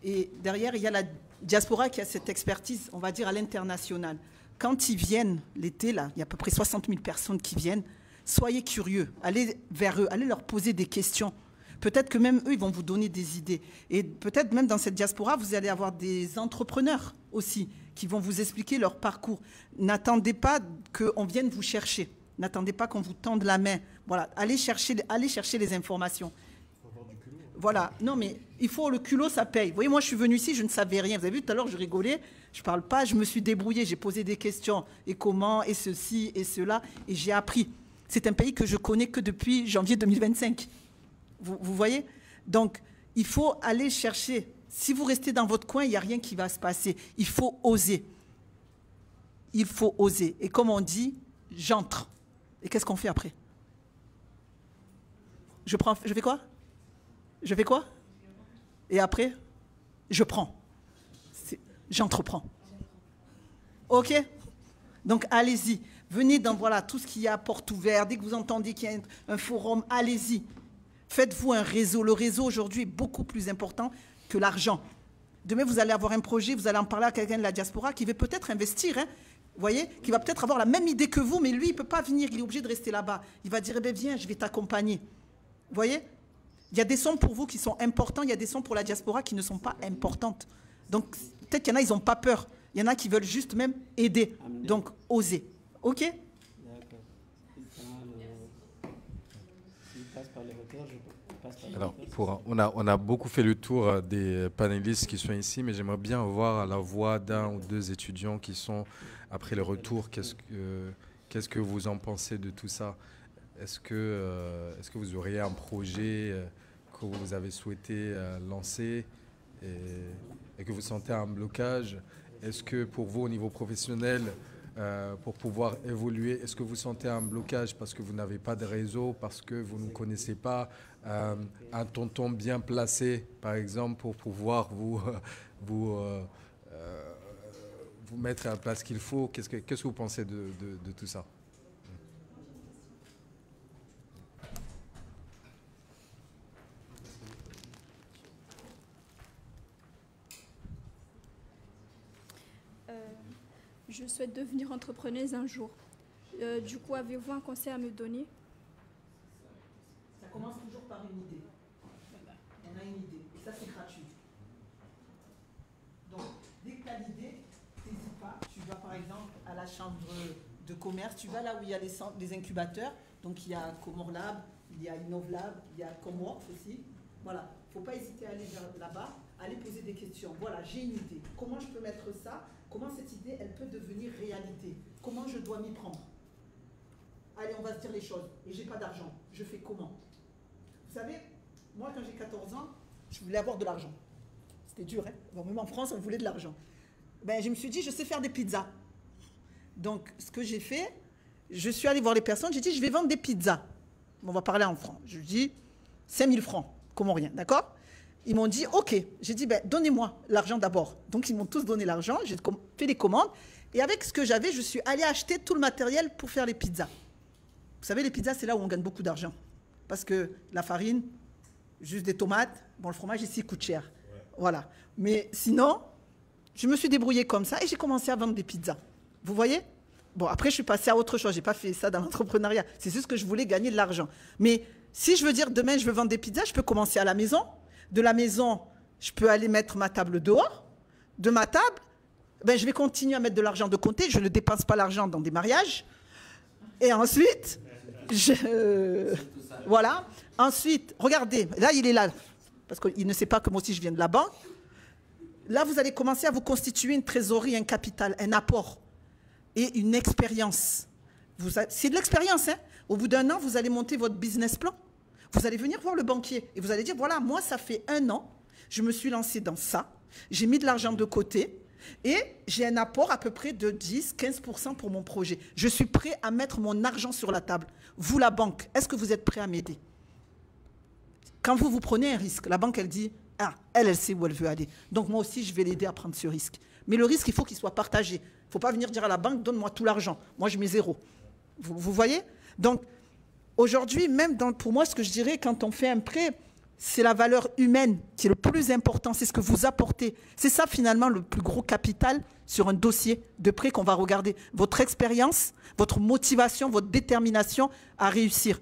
Et derrière, il y a la diaspora qui a cette expertise, on va dire, à l'international. Quand ils viennent l'été, là, il y a à peu près 60 000 personnes qui viennent. Soyez curieux. Allez vers eux. Allez leur poser des questions. Peut-être que même eux, ils vont vous donner des idées. Et peut-être même dans cette diaspora, vous allez avoir des entrepreneurs aussi qui vont vous expliquer leur parcours. N'attendez pas qu'on vienne vous chercher. N'attendez pas qu'on vous tende la main. Voilà, allez chercher les informations. Il faut avoir du culot. Voilà, non mais il faut le culot, ça paye. Vous voyez, moi je suis venue ici, je ne savais rien. Vous avez vu, tout à l'heure je rigolais, je ne parle pas, je me suis débrouillée, j'ai posé des questions. Et comment, et ceci, et cela, et j'ai appris. C'est un pays que je connais que depuis janvier 2025. Vous voyez? Donc, il faut aller chercher. Si vous restez dans votre coin, il n'y a rien qui va se passer. Il faut oser. Il faut oser. Et comme on dit, j'entre. Et qu'est-ce qu'on fait après? Je fais quoi? Je fais quoi? Et après, je prends. J'entreprends. OK? Donc, allez-y. Venez dans tout ce qu'il y a à porte ouverte. Dès que vous entendez qu'il y a un forum, allez-y. Faites-vous un réseau. Le réseau, aujourd'hui, est beaucoup plus important que l'argent. Demain, vous allez avoir un projet, vous allez en parler à quelqu'un de la diaspora qui veut peut-être investir, hein, vous voyez, qui va peut-être avoir la même idée que vous, mais lui, il ne peut pas venir, il est obligé de rester là-bas. Il va dire, eh bien, viens, je vais t'accompagner. Vous voyez? Il y a des sommes pour vous qui sont importants, il y a des sommes pour la diaspora qui ne sont pas importantes. Donc, peut-être qu'il y en a, ils n'ont pas peur. Il y en a qui veulent juste même aider. Donc, oser. OK? D'accord. S'il passe par les hauteurs, je passe par les Alors, on a beaucoup fait le tour des panélistes qui sont ici, mais j'aimerais bien avoir la voix d'un ou deux étudiants qui sont, après le retour, qu'est-ce que vous en pensez de tout ça? Est-ce que vous auriez un projet que vous avez souhaité lancer et que vous sentez un blocage? Est-ce que pour vous, au niveau professionnel, pour pouvoir évoluer, est-ce que vous sentez un blocage parce que vous n'avez pas de réseau, parce que vous ne connaissez pas un tonton bien placé, par exemple, pour pouvoir vous mettre à la place qu'il faut? Qu'est-ce que vous pensez de tout ça? Je souhaite devenir entrepreneuse un jour. Du coup, avez-vous un conseil à me donner? Ça commence toujours par une idée. On a une idée. la chambre de commerce, tu vas là où il y a les incubateurs. Donc il y a Comorlab, il y a Innovlab, il y a Comworks aussi. Voilà, il ne faut pas hésiter à aller là-bas, aller poser des questions. Voilà, j'ai une idée. Comment je peux mettre ça? Comment cette idée, elle peut devenir réalité? Comment je dois m'y prendre? Allez, on va se dire les choses. Et j'ai pas d'argent. Je fais comment? Vous savez, moi, quand j'ai 14 ans, je voulais avoir de l'argent. C'était dur, hein? Bon, même en France, on voulait de l'argent. Ben, je me suis dit, je sais faire des pizzas. Donc, ce que j'ai fait, je suis allée voir les personnes, j'ai dit, je vais vendre des pizzas. On va parler en francs. Je dis, 5 000 francs, comment rien, d'accord? Ils m'ont dit, OK. J'ai dit, ben, donnez-moi l'argent d'abord. Donc, ils m'ont tous donné l'argent, j'ai fait les commandes. Et avec ce que j'avais, je suis allée acheter tout le matériel pour faire les pizzas. Vous savez, les pizzas, c'est là où on gagne beaucoup d'argent. Parce que la farine, juste des tomates, bon, le fromage ici coûte cher. Ouais. Voilà. Mais sinon, je me suis débrouillée comme ça et j'ai commencé à vendre des pizzas. Vous voyez? Bon, après, je suis passée à autre chose. Je n'ai pas fait ça dans l'entrepreneuriat. C'est juste que je voulais gagner de l'argent. Mais si je veux dire, demain, je veux vendre des pizzas, je peux commencer à la maison. De la maison, je peux aller mettre ma table dehors. De ma table, ben, je vais continuer à mettre de l'argent de côté. Je ne dépense pas l'argent dans des mariages. Et ensuite... voilà. Ensuite, regardez, là, il est là, parce qu'il ne sait pas que moi aussi, je viens de la banque. Là, vous allez commencer à vous constituer une trésorerie, un capital, un apport et une expérience. C'est de l'expérience, hein. Au bout d'un an, vous allez monter votre business plan. Vous allez venir voir le banquier et vous allez dire, voilà, moi, ça fait 1 an, je me suis lancé dans ça, j'ai mis de l'argent de côté, et j'ai un apport à peu près de 10-15% pour mon projet. Je suis prêt à mettre mon argent sur la table. Vous, la banque, est-ce que vous êtes prêt à m'aider? Quand vous prenez un risque, la banque, elle dit, ah, elle sait où elle veut aller. Donc moi aussi, je vais l'aider à prendre ce risque. Mais le risque, il faut qu'il soit partagé. Il ne faut pas venir dire à la banque, donne-moi tout l'argent. Moi, je mets 0. Vous voyez? Donc, aujourd'hui, même pour moi, ce que je dirais, quand on fait un prêt, c'est la valeur humaine qui est le plus important, c'est ce que vous apportez. C'est ça finalement le plus gros capital sur un dossier de prêt qu'on va regarder. Votre expérience, votre motivation, votre détermination à réussir.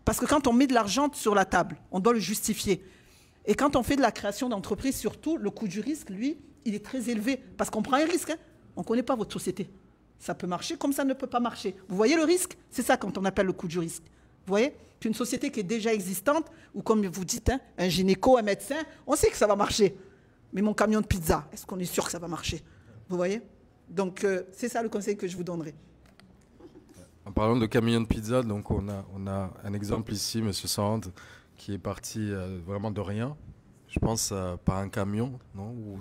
Parce que quand on met de l'argent sur la table, on doit le justifier. Et quand on fait de la création d'entreprise, surtout, le coût du risque, lui, il est très élevé. Parce qu'on prend un risque, hein. On ne connaît pas votre société. Ça peut marcher comme ça ne peut pas marcher. Vous voyez le risque? C'est ça quand on appelle le coût du risque. Vous voyez? Qu'une société qui est déjà existante, ou comme vous dites, hein, un gynéco, un médecin, on sait que ça va marcher. Mais mon camion de pizza, est-ce qu'on est sûr que ça va marcher? Vous voyez? Donc, c'est ça le conseil que je vous donnerai. En parlant de camion de pizza, donc on a un exemple ici, M. Sand, qui est parti vraiment de rien. Je pense par un camion, non? Ou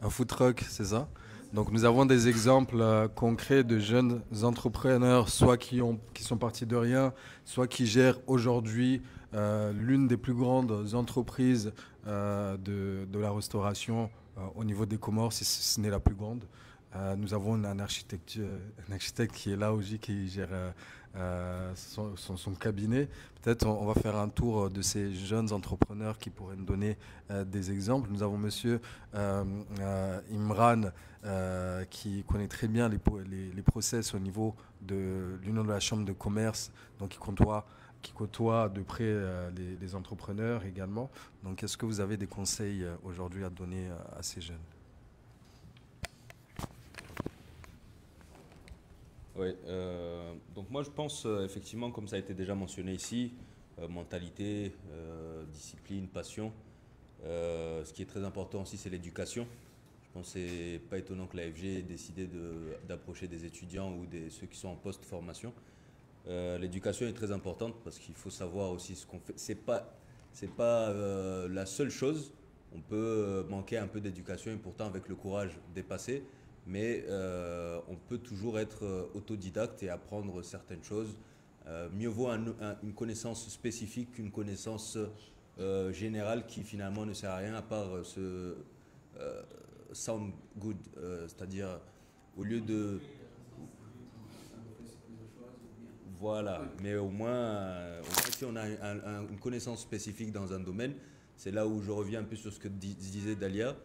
un food truck, c'est ça? Donc nous avons des exemples concrets de jeunes entrepreneurs, soit qui sont partis de rien, soit qui gèrent aujourd'hui l'une des plus grandes entreprises de la restauration au niveau des Comores, si ce n'est la plus grande. Nous avons un architecte qui est là aussi, qui gère son cabinet. Peut-être on va faire un tour de ces jeunes entrepreneurs qui pourraient nous donner des exemples. Nous avons monsieur Imran qui connaît très bien les process au niveau de l'Union de la Chambre de commerce, donc qui côtoie de près les entrepreneurs également. Donc est-ce que vous avez des conseils aujourd'hui à donner à ces jeunes? Oui, donc moi je pense effectivement, comme ça a été déjà mentionné ici, mentalité, discipline, passion. Ce qui est très important aussi, c'est l'éducation. Je pense que ce n'est pas étonnant que l'AFG ait décidé d'approcher des étudiants ou ceux qui sont en post-formation. L'éducation est très importante parce qu'il faut savoir aussi ce qu'on fait. C'est pas la seule chose. On peut manquer un peu d'éducation et pourtant avec le courage dépasser. Mais on peut toujours être autodidacte et apprendre certaines choses. Mieux vaut une connaissance spécifique qu'une connaissance générale qui finalement ne sert à rien à part ce sound good, c'est-à-dire au lieu de... Voilà, mais au moins si on a une connaissance spécifique dans un domaine, c'est là où je reviens un peu sur ce que disait Dalia.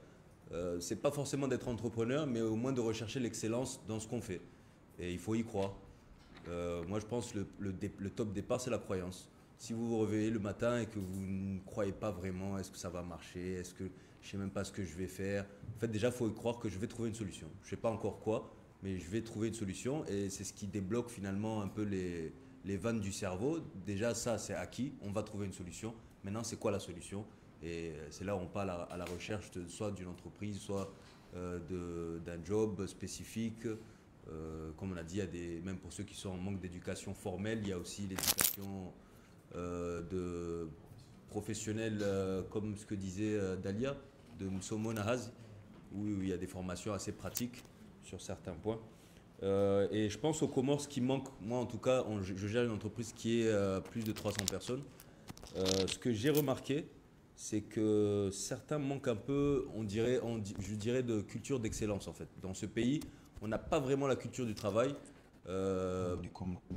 C'est pas forcément d'être entrepreneur, mais au moins de rechercher l'excellence dans ce qu'on fait. Et il faut y croire. Moi, je pense que le top départ, c'est la croyance. Si vous vous réveillez le matin et que vous ne croyez pas vraiment, est-ce que ça va marcher, est-ce que je ne sais même pas ce que je vais faire. En fait, déjà, il faut y croire que je vais trouver une solution. Je ne sais pas encore quoi, mais je vais trouver une solution et c'est ce qui débloque finalement un peu les vannes du cerveau. Déjà, ça, c'est acquis. On va trouver une solution. Maintenant, c'est quoi la solution? Et c'est là où on part à la recherche soit d'une entreprise, soit d'un job spécifique. Comme on a dit, même pour ceux qui sont en manque d'éducation formelle, il y a aussi l'éducation de professionnels comme ce que disait Dalia, de Msomo Nahaz, où il y a des formations assez pratiques sur certains points. Et je pense aux Comores, ce qui manque, moi en tout cas, je gère une entreprise qui est plus de 300 personnes. Ce que j'ai remarqué, c'est que certains manquent un peu, je dirais, de culture d'excellence en fait. Dans ce pays, on n'a pas vraiment la culture du travail. Je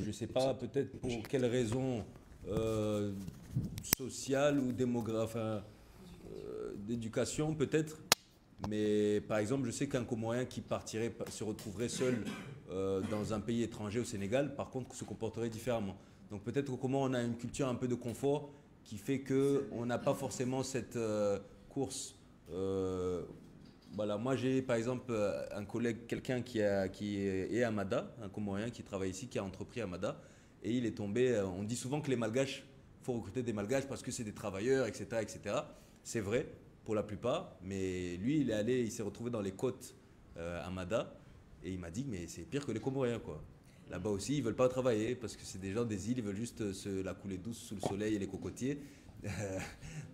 ne sais pas peut-être pour quelles raisons sociales ou démographiques, d'éducation peut-être. Mais par exemple, je sais qu'un Comorien qui se retrouverait seul dans un pays étranger au Sénégal, par contre, se comporterait différemment. Donc peut-être qu'au Comores, on a une culture un peu de confort qui fait qu'on n'a pas forcément cette course. Voilà, moi j'ai par exemple un collègue, quelqu'un qui est à Mada, un Comorien qui travaille ici, qui a entrepris à Mada, et il est tombé, on dit souvent que les Malgaches, il faut recruter des Malgaches parce que c'est des travailleurs, etc. etc. C'est vrai pour la plupart, mais lui il s'est retrouvé dans les côtes à Mada, et il m'a dit mais c'est pire que les Comoriens quoi. Là-bas aussi, ils ne veulent pas travailler parce que c'est des gens des îles, ils veulent juste la couler douce sous le soleil et les cocotiers.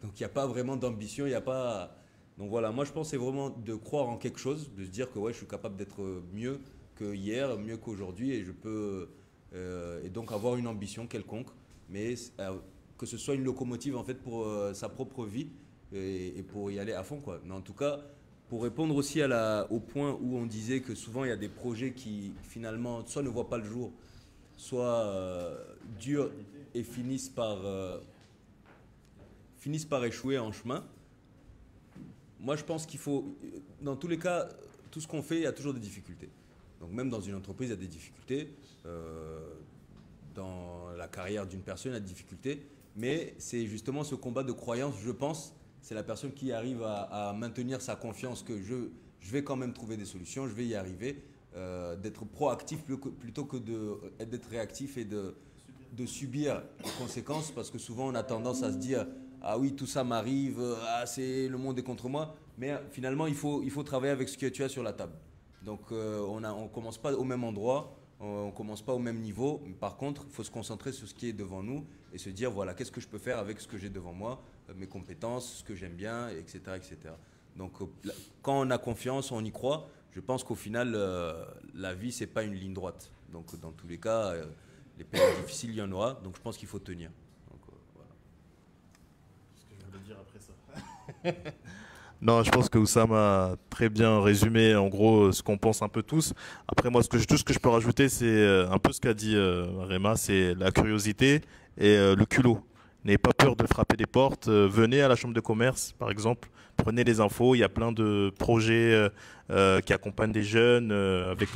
Donc il n'y a pas vraiment d'ambition, il n'y a pas... Donc voilà, moi je pense que c'est vraiment de croire en quelque chose, de se dire que ouais, je suis capable d'être mieux que hier, mieux qu'aujourd'hui et je peux... et donc avoir une ambition quelconque, mais que ce soit une locomotive en fait pour sa propre vie et pour y aller à fond quoi. Mais en tout cas... Pour répondre aussi au point où on disait que souvent il y a des projets qui finalement soit ne voient pas le jour, soit durent et finissent par échouer en chemin. Moi je pense qu'il faut, dans tous les cas, tout ce qu'on fait, il y a toujours des difficultés. Donc même dans une entreprise, il y a des difficultés. Dans la carrière d'une personne, il y a des difficultés. Mais c'est justement ce combat de croyance, je pense. C'est la personne qui arrive à maintenir sa confiance que je vais quand même trouver des solutions, je vais y arriver, d'être proactif plutôt que d'être réactif et de subir les conséquences parce que souvent on a tendance à se dire « Ah oui, tout ça m'arrive, le monde est contre moi ». Mais finalement, il faut travailler avec ce que tu as sur la table. Donc on ne commence pas au même endroit, on ne commence pas au même niveau. Par contre, il faut se concentrer sur ce qui est devant nous et se dire voilà, qu'est-ce que je peux faire avec ce que j'ai devant moi, mes compétences, ce que j'aime bien, etc., etc. Donc quand on a confiance, on y croit. Je pense qu'au final, la vie, ce n'est pas une ligne droite. Donc dans tous les cas, les périodes difficiles, il y en aura. Donc je pense qu'il faut tenir. Donc, voilà. Ce que je voulais dire après ça. Non, je pense que Oussam a très bien résumé en gros ce qu'on pense un peu tous. Après moi, tout ce que je peux rajouter, c'est un peu ce qu'a dit Réma, c'est la curiosité et le culot. N'ayez pas peur de frapper des portes. Venez à la chambre de commerce, par exemple. Prenez les infos. Il y a plein de projets qui accompagnent des jeunes avec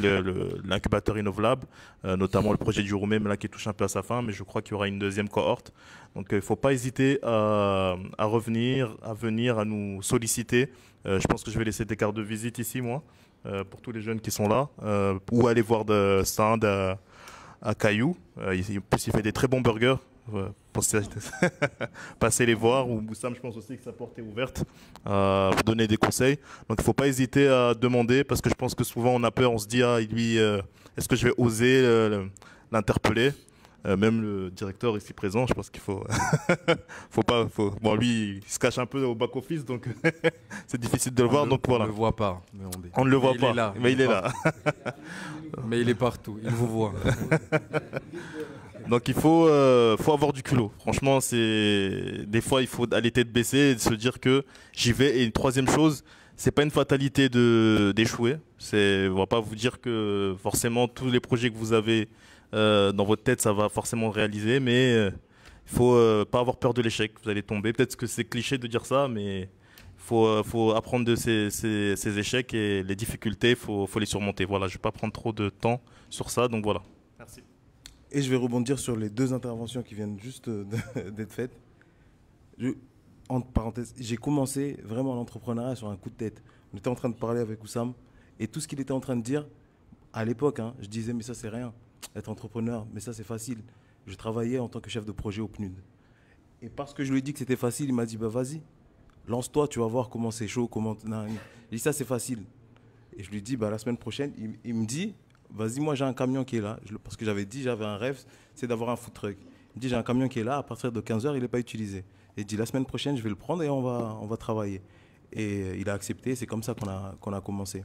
l'incubateur Innovlab, notamment le projet du Roumain, là, qui touche un peu à sa fin, mais je crois qu'il y aura une deuxième cohorte. Donc il ne faut pas hésiter à venir à nous solliciter. Je pense que je vais laisser des cartes de visite ici, moi, pour tous les jeunes qui sont là, ou aller voir de stand à Caillou. Il fait des très bons burgers. Passez les voir, ou Boussam, je pense aussi que sa porte est ouverte pour donner des conseils. Donc il ne faut pas hésiter à demander, parce que je pense que souvent on a peur, on se dit est-ce que je vais oser l'interpeller? Même le directeur ici présent, je pense qu'il faut bon, lui il se cache un peu au back office, donc c'est difficile de le voir. Donc voilà, on ne le voit pas, mais on ne le voit pas, mais il est là. Mais il est partout, il vous voit. Donc il faut avoir du culot. Franchement, des fois il faut aller tête baissée et se dire que j'y vais. Et une troisième chose, c'est pas une fatalité d'échouer. On va pas vous dire que forcément tous les projets que vous avez dans votre tête, ça va forcément réaliser, mais il faut pas avoir peur de l'échec. Vous allez tomber. Peut-être que c'est cliché de dire ça, mais il faut apprendre de ces échecs et les difficultés, faut les surmonter. Voilà, je vais pas prendre trop de temps sur ça, donc voilà. Merci. Et je vais rebondir sur les 2 interventions qui viennent juste d'être faites. Entre parenthèses, j'ai commencé vraiment l'entrepreneuriat sur un coup de tête. On était en train de parler avec Oussam et tout ce qu'il était en train de dire, à l'époque, je disais mais ça c'est rien, être entrepreneur, mais ça c'est facile. Je travaillais en tant que chef de projet au PNUD. Et parce que je lui ai dit que c'était facile, il m'a dit bah vas-y, lance-toi, tu vas voir comment c'est chaud, comment... Non, il dit ça c'est facile. Et je lui dis bah la semaine prochaine, il me dit vas-y, moi j'ai un camion qui est là, parce que j'avais dit, j'avais un rêve, c'est d'avoir un food truck. Il me dit j'ai un camion qui est là, à partir de 15h il n'est pas utilisé. Et il dit la semaine prochaine je vais le prendre et on va travailler. Et il a accepté, c'est comme ça qu'on a commencé.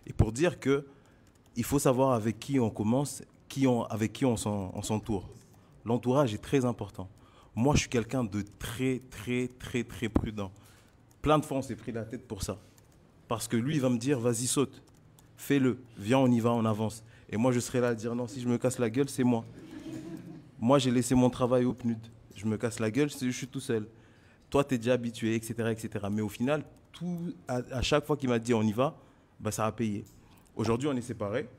Et pour dire que il faut savoir avec qui on commence, avec qui on s'entoure. L'entourage est très important. Moi, je suis quelqu'un de très, très, très, très prudent. Plein de fois, on s'est pris la tête pour ça. Parce que lui, il va me dire, vas-y, saute, fais-le, viens, on y va, on avance. Et moi, je serai là à dire, non, si je me casse la gueule, c'est moi. Moi, j'ai laissé mon travail au PNUD. Je me casse la gueule, je suis tout seul. Toi, tu es déjà habitué, etc., etc. Mais au final, à chaque fois qu'il m'a dit, on y va, bah, ça a payé. Aujourd'hui, on est séparés,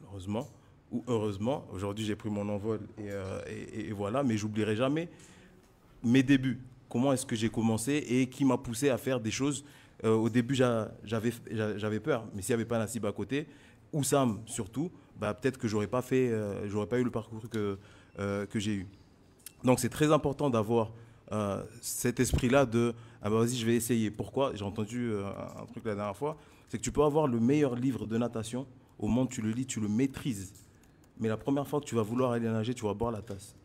heureusement. Ou heureusement, aujourd'hui j'ai pris mon envol et voilà, mais j'oublierai jamais mes débuts. Comment est-ce que j'ai commencé et qui m'a poussé à faire des choses. Au début, j'avais peur, mais s'il n'y avait pas Nassib à côté, Oussam surtout, bah, peut-être que j'aurais pas eu le parcours que j'ai eu. Donc c'est très important d'avoir cet esprit-là de ah bah vas-y, je vais essayer. Pourquoi? J'ai entendu un truc la dernière fois, c'est que tu peux avoir le meilleur livre de natation, au moment où tu le lis, tu le maîtrises. Mais la première fois que tu vas vouloir aller nager, tu vas boire la tasse.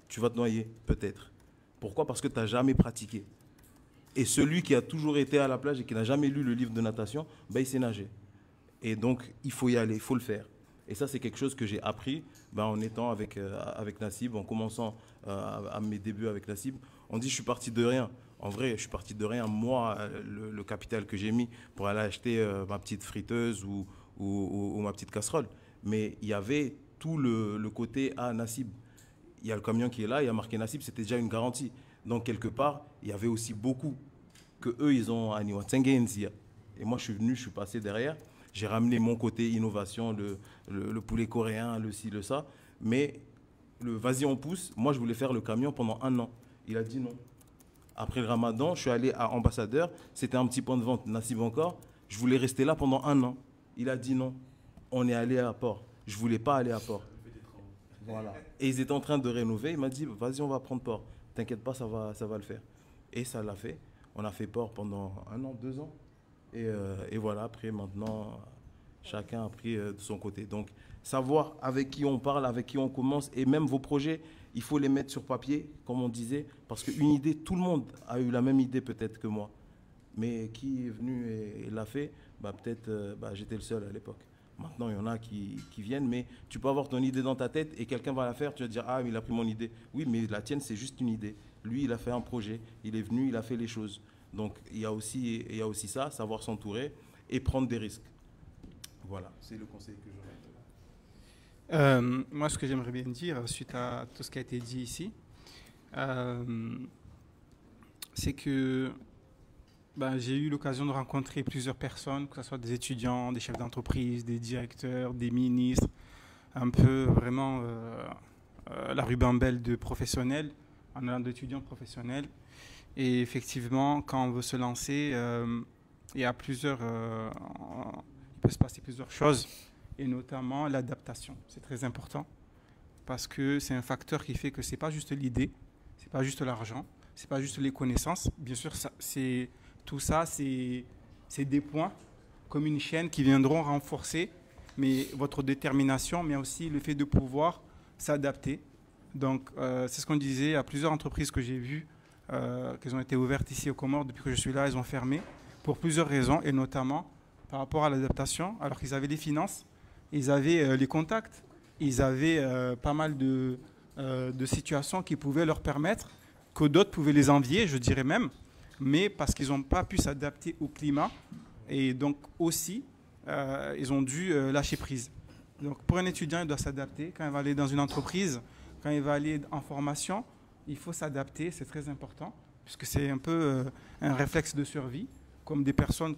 Tu vas te noyer, peut-être. Pourquoi? Parce que tu n'as jamais pratiqué. Et celui qui a toujours été à la plage et qui n'a jamais lu le livre de natation, ben, il sait nager. Et donc, il faut y aller, il faut le faire. Et ça, c'est quelque chose que j'ai appris en étant avec Nassib, en commençant à mes débuts avec Nassib. On dit, je suis parti de rien. En vrai, je suis parti de rien. Moi, le capital que j'ai mis pour aller acheter ma petite friteuse ou ma petite casserole. Mais il y avait tout le côté Nassib. Il y a le camion qui est là, il y a marqué Nassib, c'était déjà une garantie. Donc, quelque part, il y avait aussi beaucoup que eux, ils ont à Niwatsenge Nzia. Et moi, je suis venu, je suis passé derrière. J'ai ramené mon côté innovation, le poulet coréen, le ci, le ça. Mais vas-y, on pousse. Moi, je voulais faire le camion pendant 1 an. Il a dit non. Après le ramadan, je suis allé à Ambassadeur. C'était un petit point de vente, Nassib encore. Je voulais rester là pendant 1 an. Il a dit non. On est allé à Port. Je ne voulais pas aller à Port. Voilà. Et ils étaient en train de rénover. Il m'a dit, vas-y, on va prendre Port. T'inquiète pas, ça va le faire. Et ça l'a fait. On a fait Port pendant 1 an, 2 ans. Et voilà, après, maintenant, chacun a pris de son côté. Donc, savoir avec qui on parle, avec qui on commence, et même vos projets, il faut les mettre sur papier, comme on disait, parce qu'une idée, tout le monde a eu la même idée peut-être que moi. Mais qui est venu et l'a fait, peut-être j'étais le seul à l'époque. Maintenant, il y en a qui viennent, mais tu peux avoir ton idée dans ta tête et quelqu'un va la faire, tu vas dire, ah, mais il a pris mon idée. Oui, mais la tienne, c'est juste une idée. Lui, il a fait un projet, il est venu, il a fait les choses. Donc, il y a aussi ça, savoir s'entourer et prendre des risques. Voilà, c'est le conseil que j'aurais. Moi, ce que j'aimerais bien dire, suite à tout ce qui a été dit ici, c'est que j'ai eu l'occasion de rencontrer plusieurs personnes, que ce soit des étudiants, des chefs d'entreprise, des directeurs, des ministres, un peu vraiment la ribambelle de professionnels, en allant d'étudiants professionnels. Et effectivement, quand on veut se lancer, il y a il peut se passer plusieurs choses, et notamment l'adaptation. C'est très important, parce que c'est un facteur qui fait que ce n'est pas juste l'idée, ce n'est pas juste l'argent, ce n'est pas juste les connaissances. Bien sûr, tout ça, c'est des points, comme une chaîne, qui viendront renforcer votre détermination, mais aussi le fait de pouvoir s'adapter. Donc, c'est ce qu'on disait à plusieurs entreprises que j'ai vues, qu'elles ont été ouvertes ici aux Comores. Depuis que je suis là, elles ont fermé pour plusieurs raisons, et notamment par rapport à l'adaptation, alors qu'ils avaient les finances, ils avaient les contacts, ils avaient pas mal de situations qui pouvaient leur permettre, que d'autres pouvaient les envier, je dirais même, mais parce qu'ils n'ont pas pu s'adapter au climat, et donc aussi, ils ont dû lâcher prise. Donc pour un étudiant, il doit s'adapter. Quand il va aller dans une entreprise, quand il va aller en formation, il faut s'adapter, c'est très important, puisque c'est un peu un réflexe de survie, comme des personnes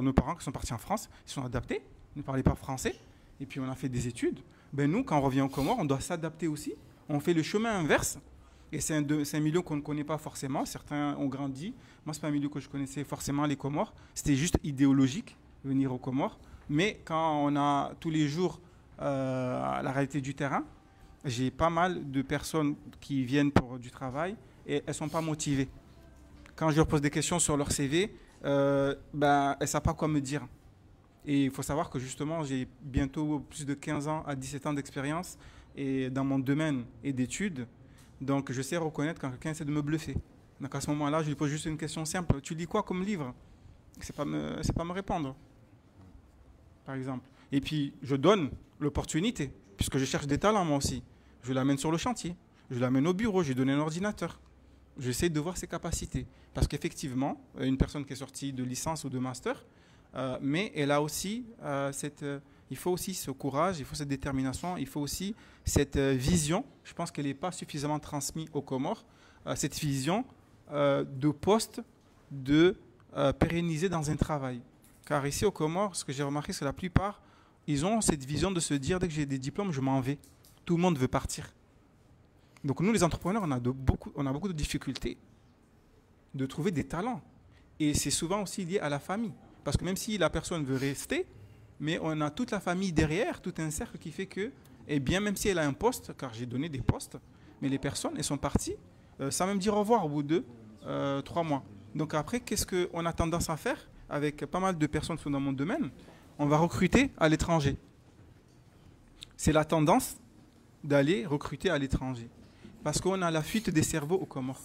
nos parents qui sont partis en France, ils sont adaptés, ils ne parlaient pas français, et puis on a fait des études. Ben nous, quand on revient aux Comores, on doit s'adapter aussi. On fait le chemin inverse. Et c'est un milieu qu'on ne connaît pas forcément. Certains ont grandi. Moi, ce n'est pas un milieu que je connaissais forcément, les Comores. C'était juste idéologique, venir aux Comores. Mais quand on a tous les jours la réalité du terrain, j'ai pas mal de personnes qui viennent pour du travail et elles ne sont pas motivées. Quand je leur pose des questions sur leur CV, elles ne savent pas quoi me dire. Et il faut savoir que justement, j'ai bientôt plus de 15 ans à 17 ans d'expérience et dans mon domaine et d'études. Donc, je sais reconnaître quand quelqu'un essaie de me bluffer. Donc, à ce moment-là, je lui pose juste une question simple. Tu lis quoi comme livre? C'est pas me répondre, par exemple. Et puis, je donne l'opportunité, puisque je cherche des talents, moi aussi. Je l'amène sur le chantier. Je l'amène au bureau. Je lui donne un ordinateur. J'essaie de voir ses capacités. Parce qu'effectivement, une personne qui est sortie de licence ou de master, mais elle a aussi il faut aussi ce courage, il faut cette détermination, il faut aussi cette vision. Je pense qu'elle n'est pas suffisamment transmise aux Comores, cette vision de poste, de pérenniser dans un travail. Car ici aux Comores, ce que j'ai remarqué, c'est que la plupart, ils ont cette vision de se dire, dès que j'ai des diplômes, je m'en vais. Tout le monde veut partir. Donc nous, les entrepreneurs, on a beaucoup de difficultés de trouver des talents. Et c'est souvent aussi lié à la famille. Parce que même si la personne veut rester, mais on a toute la famille derrière, tout un cercle qui fait que, eh bien, même si elle a un poste, car j'ai donné des postes, mais les personnes, elles sont parties sans même dire au revoir au bout de 3 mois. Donc après, qu'est-ce qu'on a tendance à faire avec pas mal de personnes qui sont dans mon domaine? On va recruter à l'étranger. C'est la tendance d'aller recruter à l'étranger. Parce qu'on a la fuite des cerveaux aux Comores.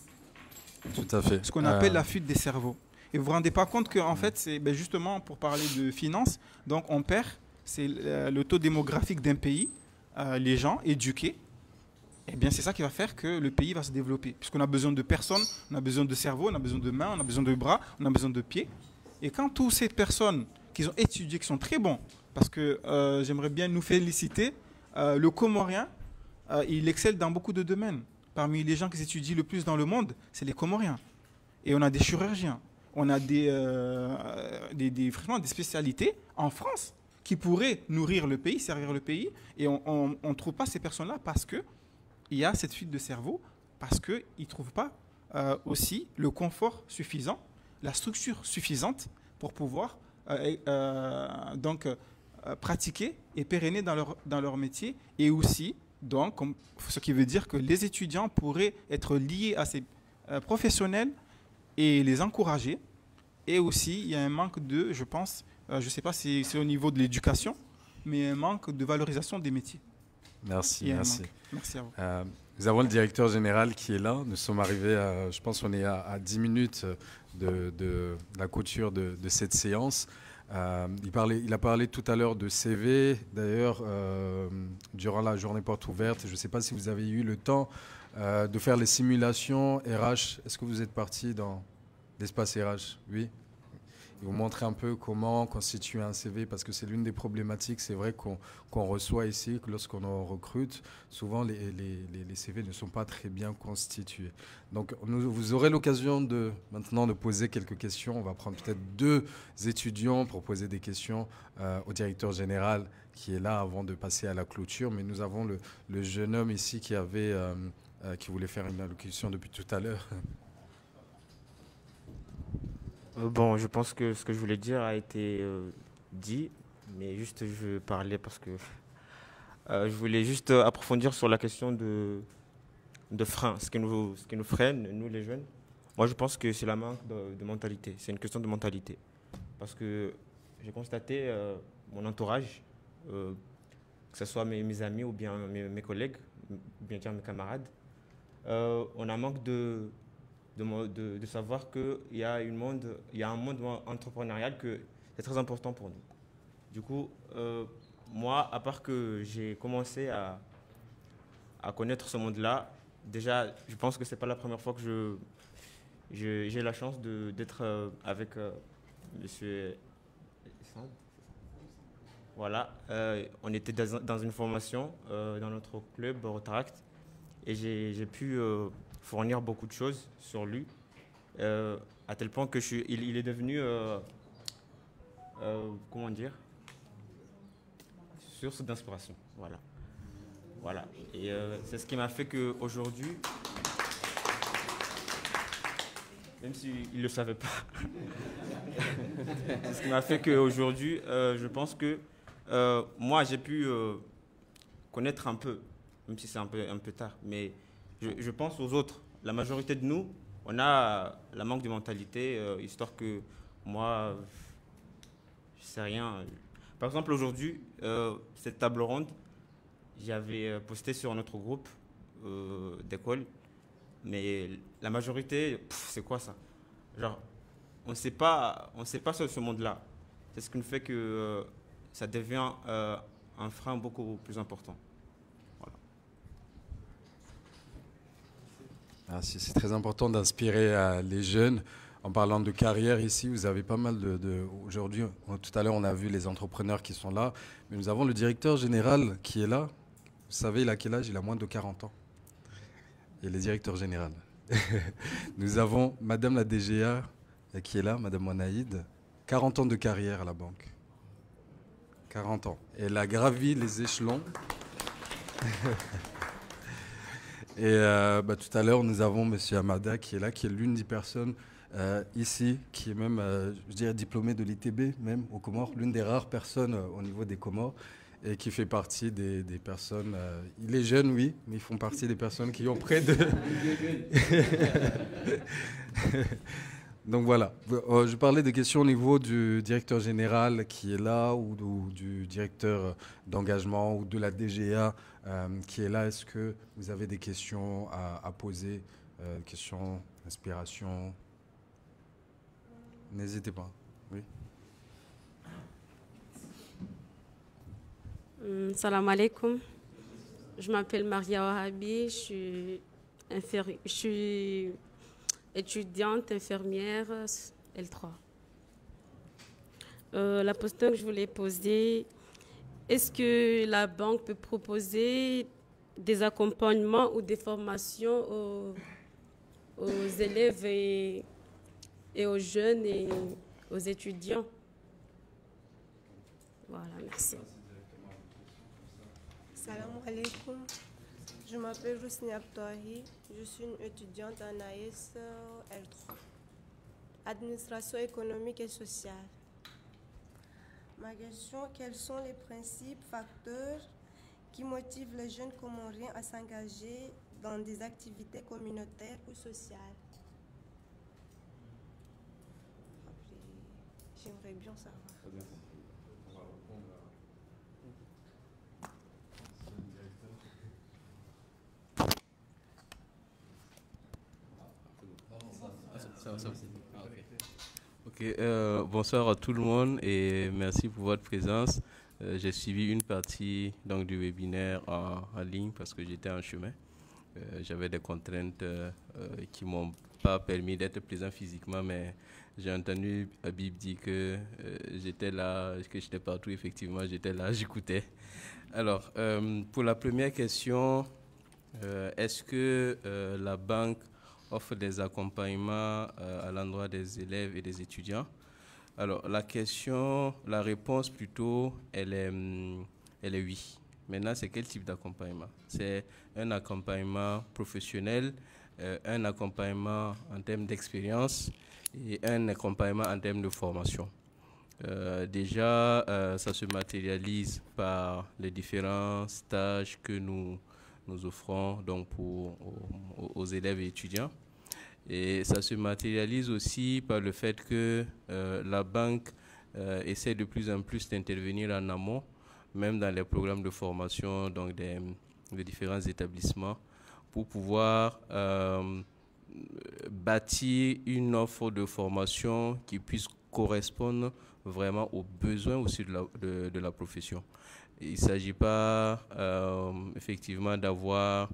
Tout à fait. Ce qu'on appelle la fuite des cerveaux. Et vous ne vous rendez pas compte qu'en fait, c'est justement pour parler de finances, donc on perd, c'est le taux démographique d'un pays, les gens éduqués, eh bien c'est ça qui va faire que le pays va se développer. Puisqu'on a besoin de personnes, on a besoin de cerveau, on a besoin de mains, on a besoin de bras, on a besoin de pieds. Et quand toutes ces personnes qui ont étudié, qui sont très bons, parce que j'aimerais bien nous féliciter, le Comorien, il excelle dans beaucoup de domaines. Parmi les gens qui étudient le plus dans le monde, c'est les Comoriens. Et on a des chirurgiens. On a vraiment des spécialités en France qui pourraient nourrir le pays, servir le pays. Et on ne trouve pas ces personnes-là parce qu'il y a cette fuite de cerveau, parce qu'ils ne trouvent pas aussi le confort suffisant, la structure suffisante pour pouvoir pratiquer et pérenner dans leur métier. Et aussi, donc, ce qui veut dire que les étudiants pourraient être liés à ces professionnels et les encourager. Et aussi, il y a un manque de, je pense, je ne sais pas si c'est au niveau de l'éducation, mais un manque de valorisation des métiers. Merci. Merci à vous. Nous avons le directeur général qui est là. Nous sommes arrivés, je pense qu'on est à 10 minutes de la clôture de cette séance. Il a parlé tout à l'heure de CV. D'ailleurs, durant la journée porte ouverte, je ne sais pas si vous avez eu le temps de faire les simulations RH. Est-ce que vous êtes parti dans l'espace RH? Oui. Ils vous montrer un peu comment constituer un CV, parce que c'est l'une des problématiques, c'est vrai, qu'on reçoit ici, que lorsqu'on recrute, souvent les CV ne sont pas très bien constitués. Donc vous aurez l'occasion maintenant de poser quelques questions. On va prendre peut-être 2 étudiants pour poser des questions au directeur général qui est là avant de passer à la clôture. Mais nous avons le jeune homme ici qui voulait faire une allocution depuis tout à l'heure. Bon, je pense que ce que je voulais dire a été dit, mais juste je parlais parce que je voulais juste approfondir sur la question de frein, ce qui nous freine, nous les jeunes. Moi, je pense que c'est la manque de mentalité, c'est une question de mentalité. Parce que j'ai constaté mon entourage, que ce soit mes amis ou bien mes collègues, ou bien dire mes camarades, on a un manque de savoir qu'il y a un monde entrepreneurial que c'est très important pour nous. Du coup, moi, à part que j'ai commencé à connaître ce monde-là, déjà, je pense que ce n'est pas la première fois que j'ai la chance d'être avec monsieur Sand. Voilà, on était dans une formation dans notre club Rotaract et j'ai pu fournir beaucoup de choses sur lui, à tel point que il est devenu, comment dire, source d'inspiration. Voilà. Voilà. Et c'est ce qui m'a fait qu'aujourd'hui, même s'il ne le savait pas, c'est ce qui m'a fait qu'aujourd'hui, je pense que moi, j'ai pu connaître un peu, même si c'est un peu tard, mais je pense aux autres. La majorité de nous, on a la manque de mentalité, histoire que moi, je sais rien. Par exemple, aujourd'hui, cette table ronde, j'avais posté sur notre groupe d'école, mais la majorité, c'est quoi ça? Genre, on ne sait pas sur ce monde-là. C'est ce qui nous fait que ça devient un frein beaucoup plus important. Voilà. C'est très important d'inspirer les jeunes. En parlant de carrière ici, vous avez pas mal aujourd'hui, tout à l'heure, on a vu les entrepreneurs qui sont là, mais nous avons le directeur général qui est là. Vous savez, il a quel âge? Il a moins de 40 ans. Il est le directeur général. Nous avons Madame la DGA qui est là, Madame Monaïd, 40 ans de carrière à la banque. 40 ans. Elle a gravi les échelons. Et tout à l'heure, nous avons Monsieur Amada qui est là, qui est l'une des personnes ici, qui est même, je dirais, diplômée de l'ITB, même aux Comores, l'une des rares personnes au niveau des Comores, et qui fait partie des personnes... il est jeune, oui, mais ils font partie des personnes qui ont près de... Donc voilà, je parlais des questions au niveau du directeur général qui est là, ou du directeur d'engagement, ou de la DGA qui est là. Est-ce que vous avez des questions à poser, questions, inspiration? N'hésitez pas. Oui. Salam alaikum. Je m'appelle Maria Wahabi, je suis étudiante infirmière L3. La question que je voulais poser, est-ce que la banque peut proposer des accompagnements ou des formations aux élèves et aux jeunes et aux étudiants? Voilà, merci. Salam alaikum. Je m'appelle Rousni Abdouahi. Je suis une étudiante en AES L3. Administration économique et sociale. Ma question, quels sont les principes, facteurs qui motivent les jeunes comoriens à s'engager dans des activités communautaires ou sociales? J'aimerais bien savoir. Bonsoir à tout le monde et merci pour votre présence. J'ai suivi une partie donc, du webinaire en ligne parce que j'étais en chemin. J'avais des contraintes qui ne m'ont pas permis d'être présent physiquement, mais j'ai entendu Habib dire que j'étais là, que j'étais partout. Effectivement, j'étais là, j'écoutais. Alors, pour la première question, est-ce que la banque offre des accompagnements à l'endroit des élèves et des étudiants? Alors, la réponse plutôt, elle est oui. Maintenant, c'est quel type d'accompagnement? C'est un accompagnement professionnel, un accompagnement en termes d'expérience et un accompagnement en termes de formation. Déjà, ça se matérialise par les différents stages que nous offrons donc aux élèves et étudiants. Et ça se matérialise aussi par le fait que la banque essaie de plus en plus d'intervenir en amont, même dans les programmes de formation donc des différents établissements, pour pouvoir bâtir une offre de formation qui puisse correspondre vraiment aux besoins aussi de la profession. Il ne s'agit pas effectivement d'avoir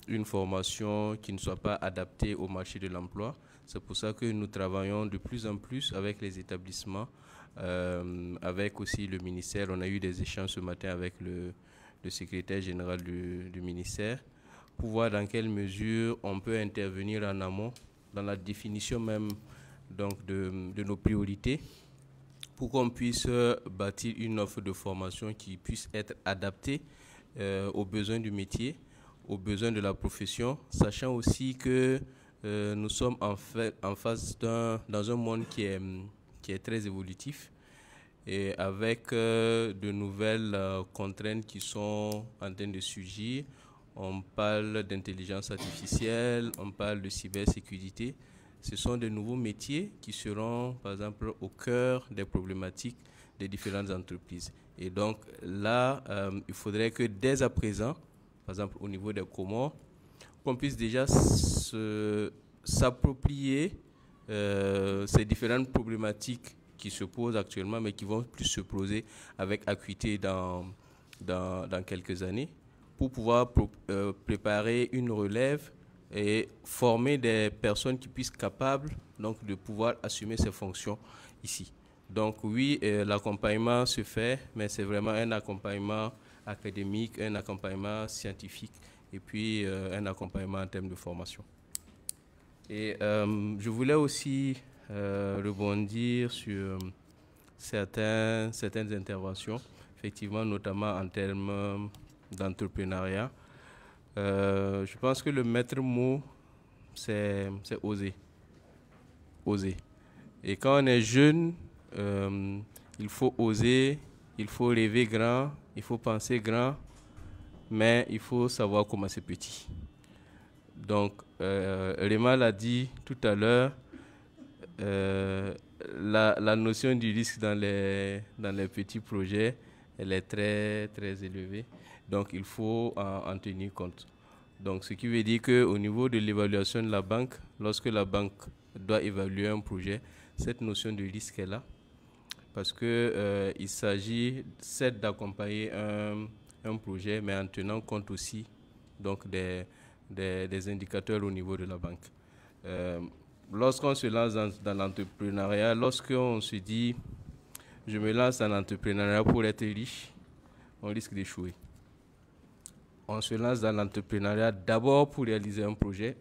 une formation qui ne soit pas adaptée au marché de l'emploi. C'est pour ça que nous travaillons de plus en plus avec les établissements, avec aussi le ministère. On a eu des échanges ce matin avec le secrétaire général du ministère pour voir dans quelle mesure on peut intervenir en amont dans la définition même donc, de nos priorités pour qu'on puisse bâtir une offre de formation qui puisse être adaptée aux besoins du métier, aux besoins de la profession, sachant aussi que nous sommes en face dans un monde qui est très évolutif et avec de nouvelles contraintes qui sont en train de surgir. On parle d'intelligence artificielle, on parle de cybersécurité. Ce sont de nouveaux métiers qui seront, par exemple, au cœur des problématiques des différentes entreprises. Et donc là, il faudrait que dès à présent, par exemple au niveau des Comores, qu'on puisse déjà s'approprier ces différentes problématiques qui se posent actuellement, mais qui vont plus se poser avec acuité dans quelques années, pour pouvoir préparer une relève et former des personnes qui puissent capables donc, de pouvoir assumer ces fonctions ici. Donc oui, l'accompagnement se fait, mais c'est vraiment un accompagnement académique, un accompagnement scientifique et puis un accompagnement en termes de formation. Et je voulais aussi rebondir sur certaines interventions, effectivement, notamment en termes d'entrepreneuriat. Je pense que le maître mot, c'est oser. Oser. Et quand on est jeune, il faut oser, il faut rêver grand, il faut penser grand, mais il faut savoir commencer petit. Donc, Réma l'a dit tout à l'heure, la notion du risque dans les petits projets, elle est très, très élevée. Donc, il faut en tenir compte. Donc, ce qui veut dire qu'au niveau de l'évaluation de la banque, lorsque la banque doit évaluer un projet, cette notion de risque est là. Parce qu'il s'agit, certes, d'accompagner un projet, mais en tenant compte aussi donc, des indicateurs au niveau de la banque. Lorsqu'on se lance dans l'entrepreneuriat, lorsqu'on se dit « je me lance dans l'entrepreneuriat pour être riche », on risque d'échouer. On se lance dans l'entrepreneuriat d'abord pour réaliser un projet,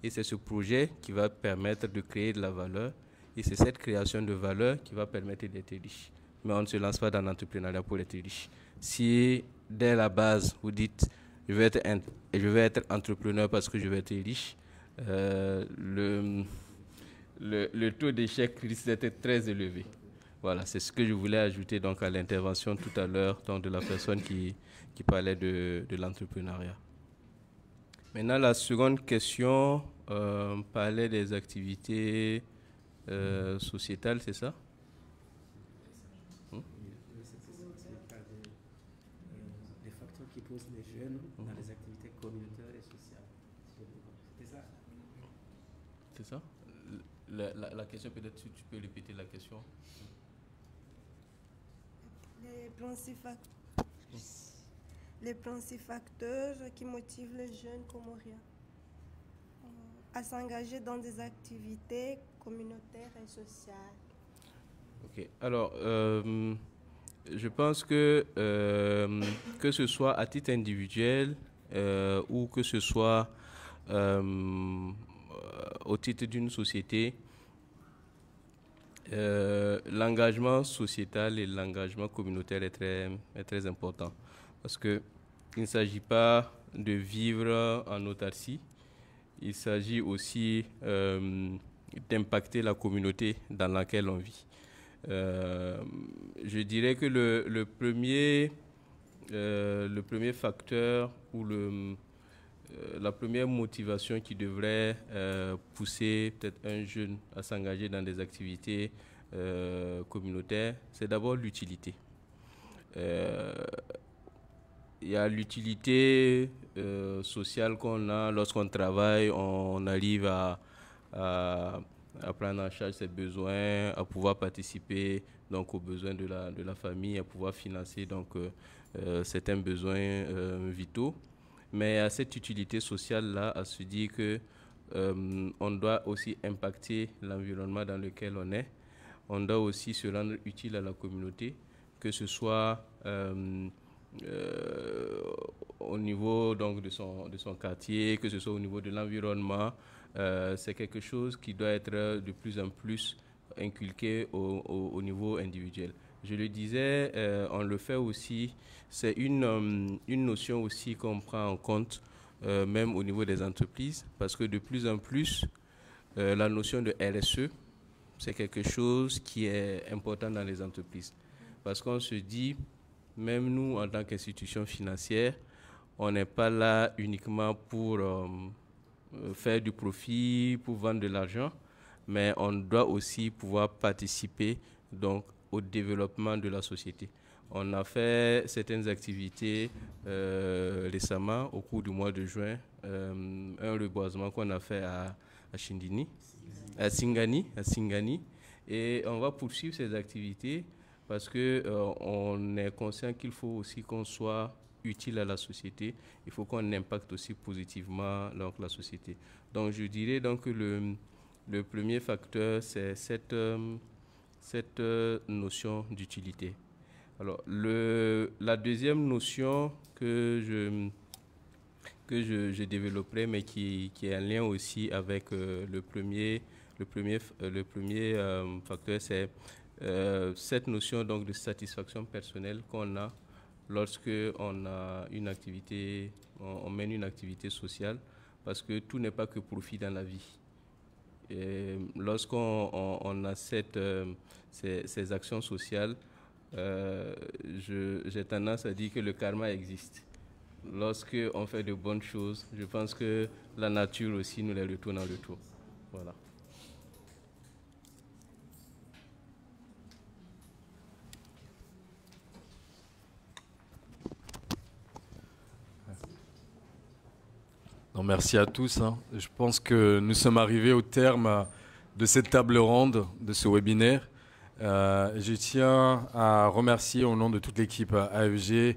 et c'est ce projet qui va permettre de créer de la valeur, et c'est cette création de valeur qui va permettre d'être riche. Mais on ne se lance pas dans l'entrepreneuriat pour être riche. Si dès la base, vous dites « je vais être entrepreneur parce que je vais être riche », le taux d'échec risque d'être très élevé. Voilà, c'est ce que je voulais ajouter donc, à l'intervention tout à l'heure de la personne qui parlait de l'entrepreneuriat. Maintenant, la seconde question parlait des activités sociétales, c'est ça? Les facteurs qui posent les jeunes dans les activités communautaires et sociales. C'est ça? C'est ça? La question, peut-être si tu peux répéter la question. Les principaux facteurs qui motivent les jeunes comoriens à s'engager dans des activités communautaires et sociales. Ok. Alors, je pense que ce soit à titre individuel ou que ce soit au titre d'une société, l'engagement sociétal et l'engagement communautaire est très important. Parce qu'il ne s'agit pas de vivre en autarcie, il s'agit aussi d'impacter la communauté dans laquelle on vit. Je dirais que le premier facteur ou la première motivation qui devrait pousser peut-être un jeune à s'engager dans des activités communautaires, c'est d'abord l'utilité. Il y a l'utilité sociale qu'on a lorsqu'on travaille, on arrive à prendre en charge ses besoins, à pouvoir participer donc, aux besoins de la famille, à pouvoir financer donc, certains besoins vitaux. Mais à cette utilité sociale-là, à se dire qu'on doit aussi impacter l'environnement dans lequel on est. On doit aussi se rendre utile à la communauté, que ce soit au niveau donc, de son quartier, que ce soit au niveau de l'environnement. C'est quelque chose qui doit être de plus en plus inculqué au niveau individuel. Je le disais, on le fait aussi. C'est une notion aussi qu'on prend en compte, même au niveau des entreprises, parce que de plus en plus, la notion de RSE, c'est quelque chose qui est important dans les entreprises. Parce qu'on se dit, même nous, en tant qu'institution financière, on n'est pas là uniquement pour faire du profit, pour vendre de l'argent, mais on doit aussi pouvoir participer donc, au développement de la société. On a fait certaines activités récemment, au cours du mois de juin, un reboisement qu'on a fait à Shindini, à Singani, et on va poursuivre ces activités parce qu'on est conscient qu'il faut aussi qu'on soit utile à la société. Il faut qu'on impacte aussi positivement donc, la société. Donc je dirais donc que le premier facteur, c'est cette notion d'utilité. Alors la deuxième notion que je développerai, mais qui est en lien aussi avec le premier facteur, c'est cette notion donc, de satisfaction personnelle qu'on a lorsque on a une activité, on mène une activité sociale, parce que tout n'est pas que profit dans la vie. Lorsqu'on a ces actions sociales, j'ai tendance à dire que le karma existe. Lorsqu'on fait de bonnes choses, je pense que la nature aussi nous les retourne en retour. Voilà. Non, merci à tous. Je pense que nous sommes arrivés au terme de cette table ronde, de ce webinaire. Je tiens à remercier au nom de toute l'équipe AFG,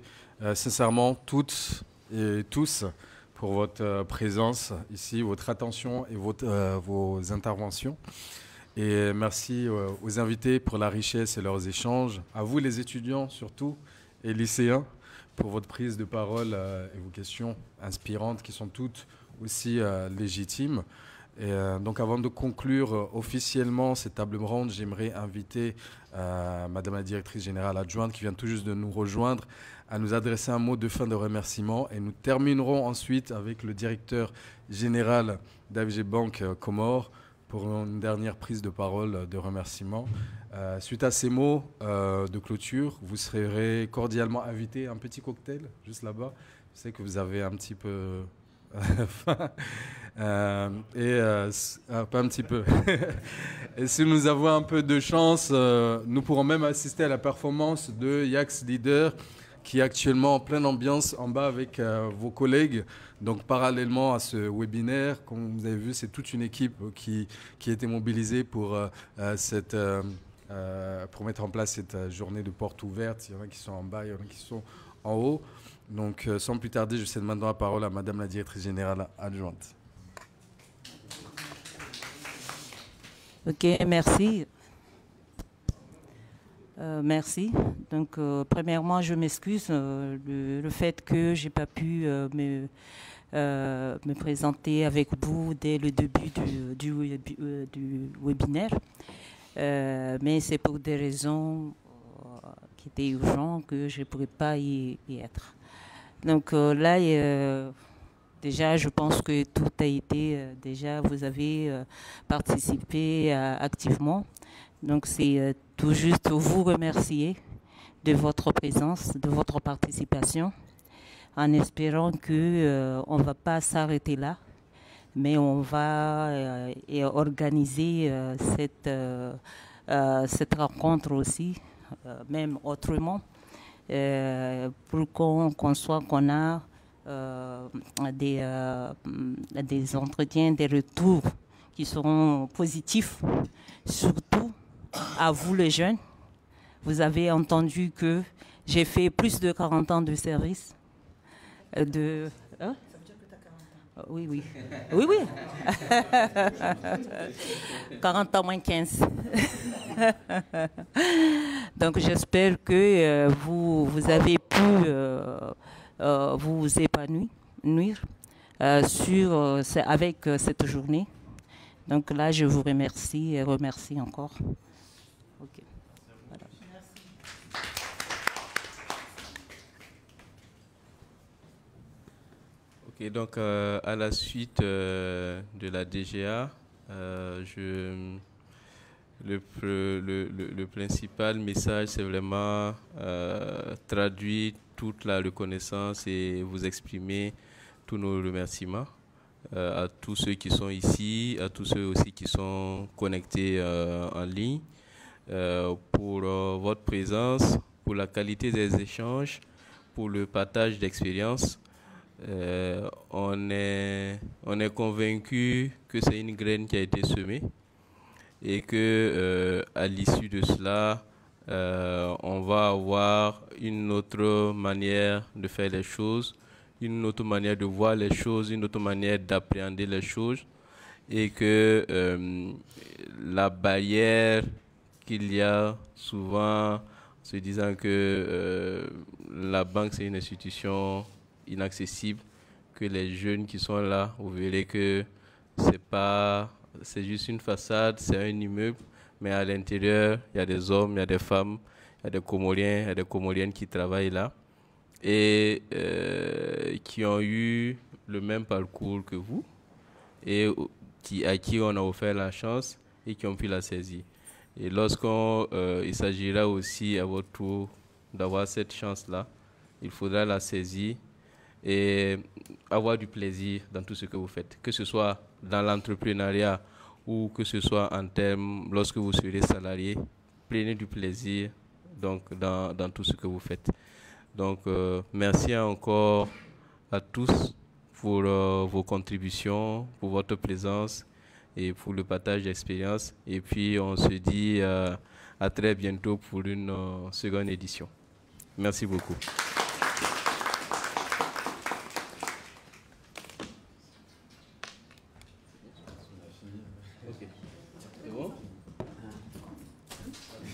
sincèrement toutes et tous, pour votre présence ici, votre attention et vos interventions. Et merci aux invités pour la richesse et leurs échanges. À vous les étudiants surtout et lycéens pour votre prise de parole et vos questions inspirantes qui sont toutes aussi légitimes. Et donc avant de conclure officiellement cette table ronde, j'aimerais inviter Madame la directrice générale adjointe qui vient tout juste de nous rejoindre à nous adresser un mot de fin de remerciement. Et nous terminerons ensuite avec le directeur général d'AFG Bank Comores pour une dernière prise de parole de remerciement. Suite à ces mots de clôture, vous serez cordialement invité à un petit cocktail juste là-bas. Je sais que vous avez un petit peu faim. Pas un petit peu. Et si nous avons un peu de chance, nous pourrons même assister à la performance de Yax Leader, qui est actuellement en pleine ambiance en bas avec vos collègues. Donc parallèlement à ce webinaire, comme vous avez vu, c'est toute une équipe qui a été mobilisée pour mettre en place cette journée de porte ouverte. Il y en a qui sont en bas, il y en a qui sont en haut. Donc sans plus tarder, je cède maintenant la parole à Madame la directrice générale adjointe. Ok, merci. Merci. Donc, premièrement, je m'excuse le fait que je n'ai pas pu me présenter avec vous dès le début du webinaire. Mais c'est pour des raisons qui étaient urgentes que je ne pourrais pas y être. Donc là, déjà, je pense que tout a été, déjà, vous avez participé activement. Donc, c'est tout juste vous remercier de votre présence, de votre participation, en espérant qu'on ne va pas s'arrêter là, mais on va organiser cette rencontre aussi, même autrement, pour qu'on a des entretiens, des retours qui seront positifs, surtout à vous les jeunes. Vous avez entendu que j'ai fait plus de 40 ans de service. Hein? Ça veut dire que tu as 40 ans. Oui, oui. Oui, oui. 40 ans moins 15. Donc j'espère que vous avez pu vous épanouir avec cette journée. Donc là, je vous remercie et remercie encore. Okay. Voilà. Merci. Ok, donc à la suite de la DGA, le principal message, c'est vraiment traduire toute la reconnaissance et vous exprimer tous nos remerciements à tous ceux qui sont ici, à tous ceux aussi qui sont connectés en ligne, pour votre présence, pour la qualité des échanges, pour le partage d'expériences. On est convaincu que c'est une graine qui a été semée et que à l'issue de cela, on va avoir une autre manière de faire les choses, une autre manière de voir les choses, une autre manière d'appréhender les choses, et que la barrière qu'il y a souvent, se disant que la banque c'est une institution inaccessible, que les jeunes qui sont là, vous verrez que c'est juste une façade, c'est un immeuble, mais à l'intérieur, il y a des hommes, il y a des femmes, il y a des Comoriens, il y a des Comoriennes qui travaillent là et qui ont eu le même parcours que vous et à qui on a offert la chance et qui ont pu la saisir. Et il s'agira aussi à votre tour d'avoir cette chance-là, il faudra la saisir et avoir du plaisir dans tout ce que vous faites, que ce soit dans l'entrepreneuriat ou que ce soit en termes, lorsque vous serez salarié, prenez du plaisir donc, dans tout ce que vous faites. Donc, merci encore à tous pour vos contributions, pour votre présence et pour le partage d'expérience. Et puis, on se dit à très bientôt pour une seconde édition. Merci beaucoup. C'est bon?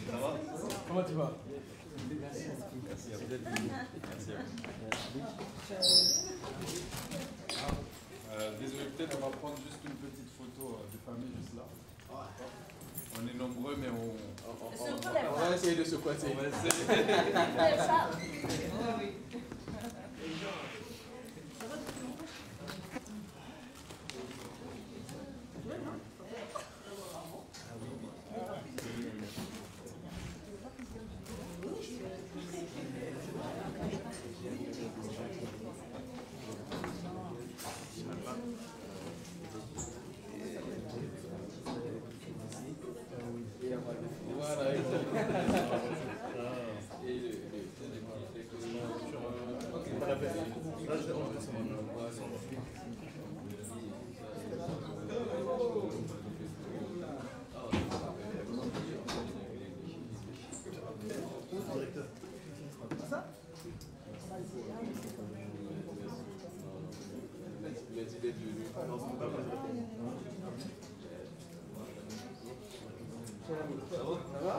Ça va? Comment tu vas? Merci. Merci à vous d'être venu. Merci à vous. Désolé, peut-être on va prendre juste une petite photo de famille juste là. On est nombreux, mais on va essayer de se coincer. On va essayer. Ça va?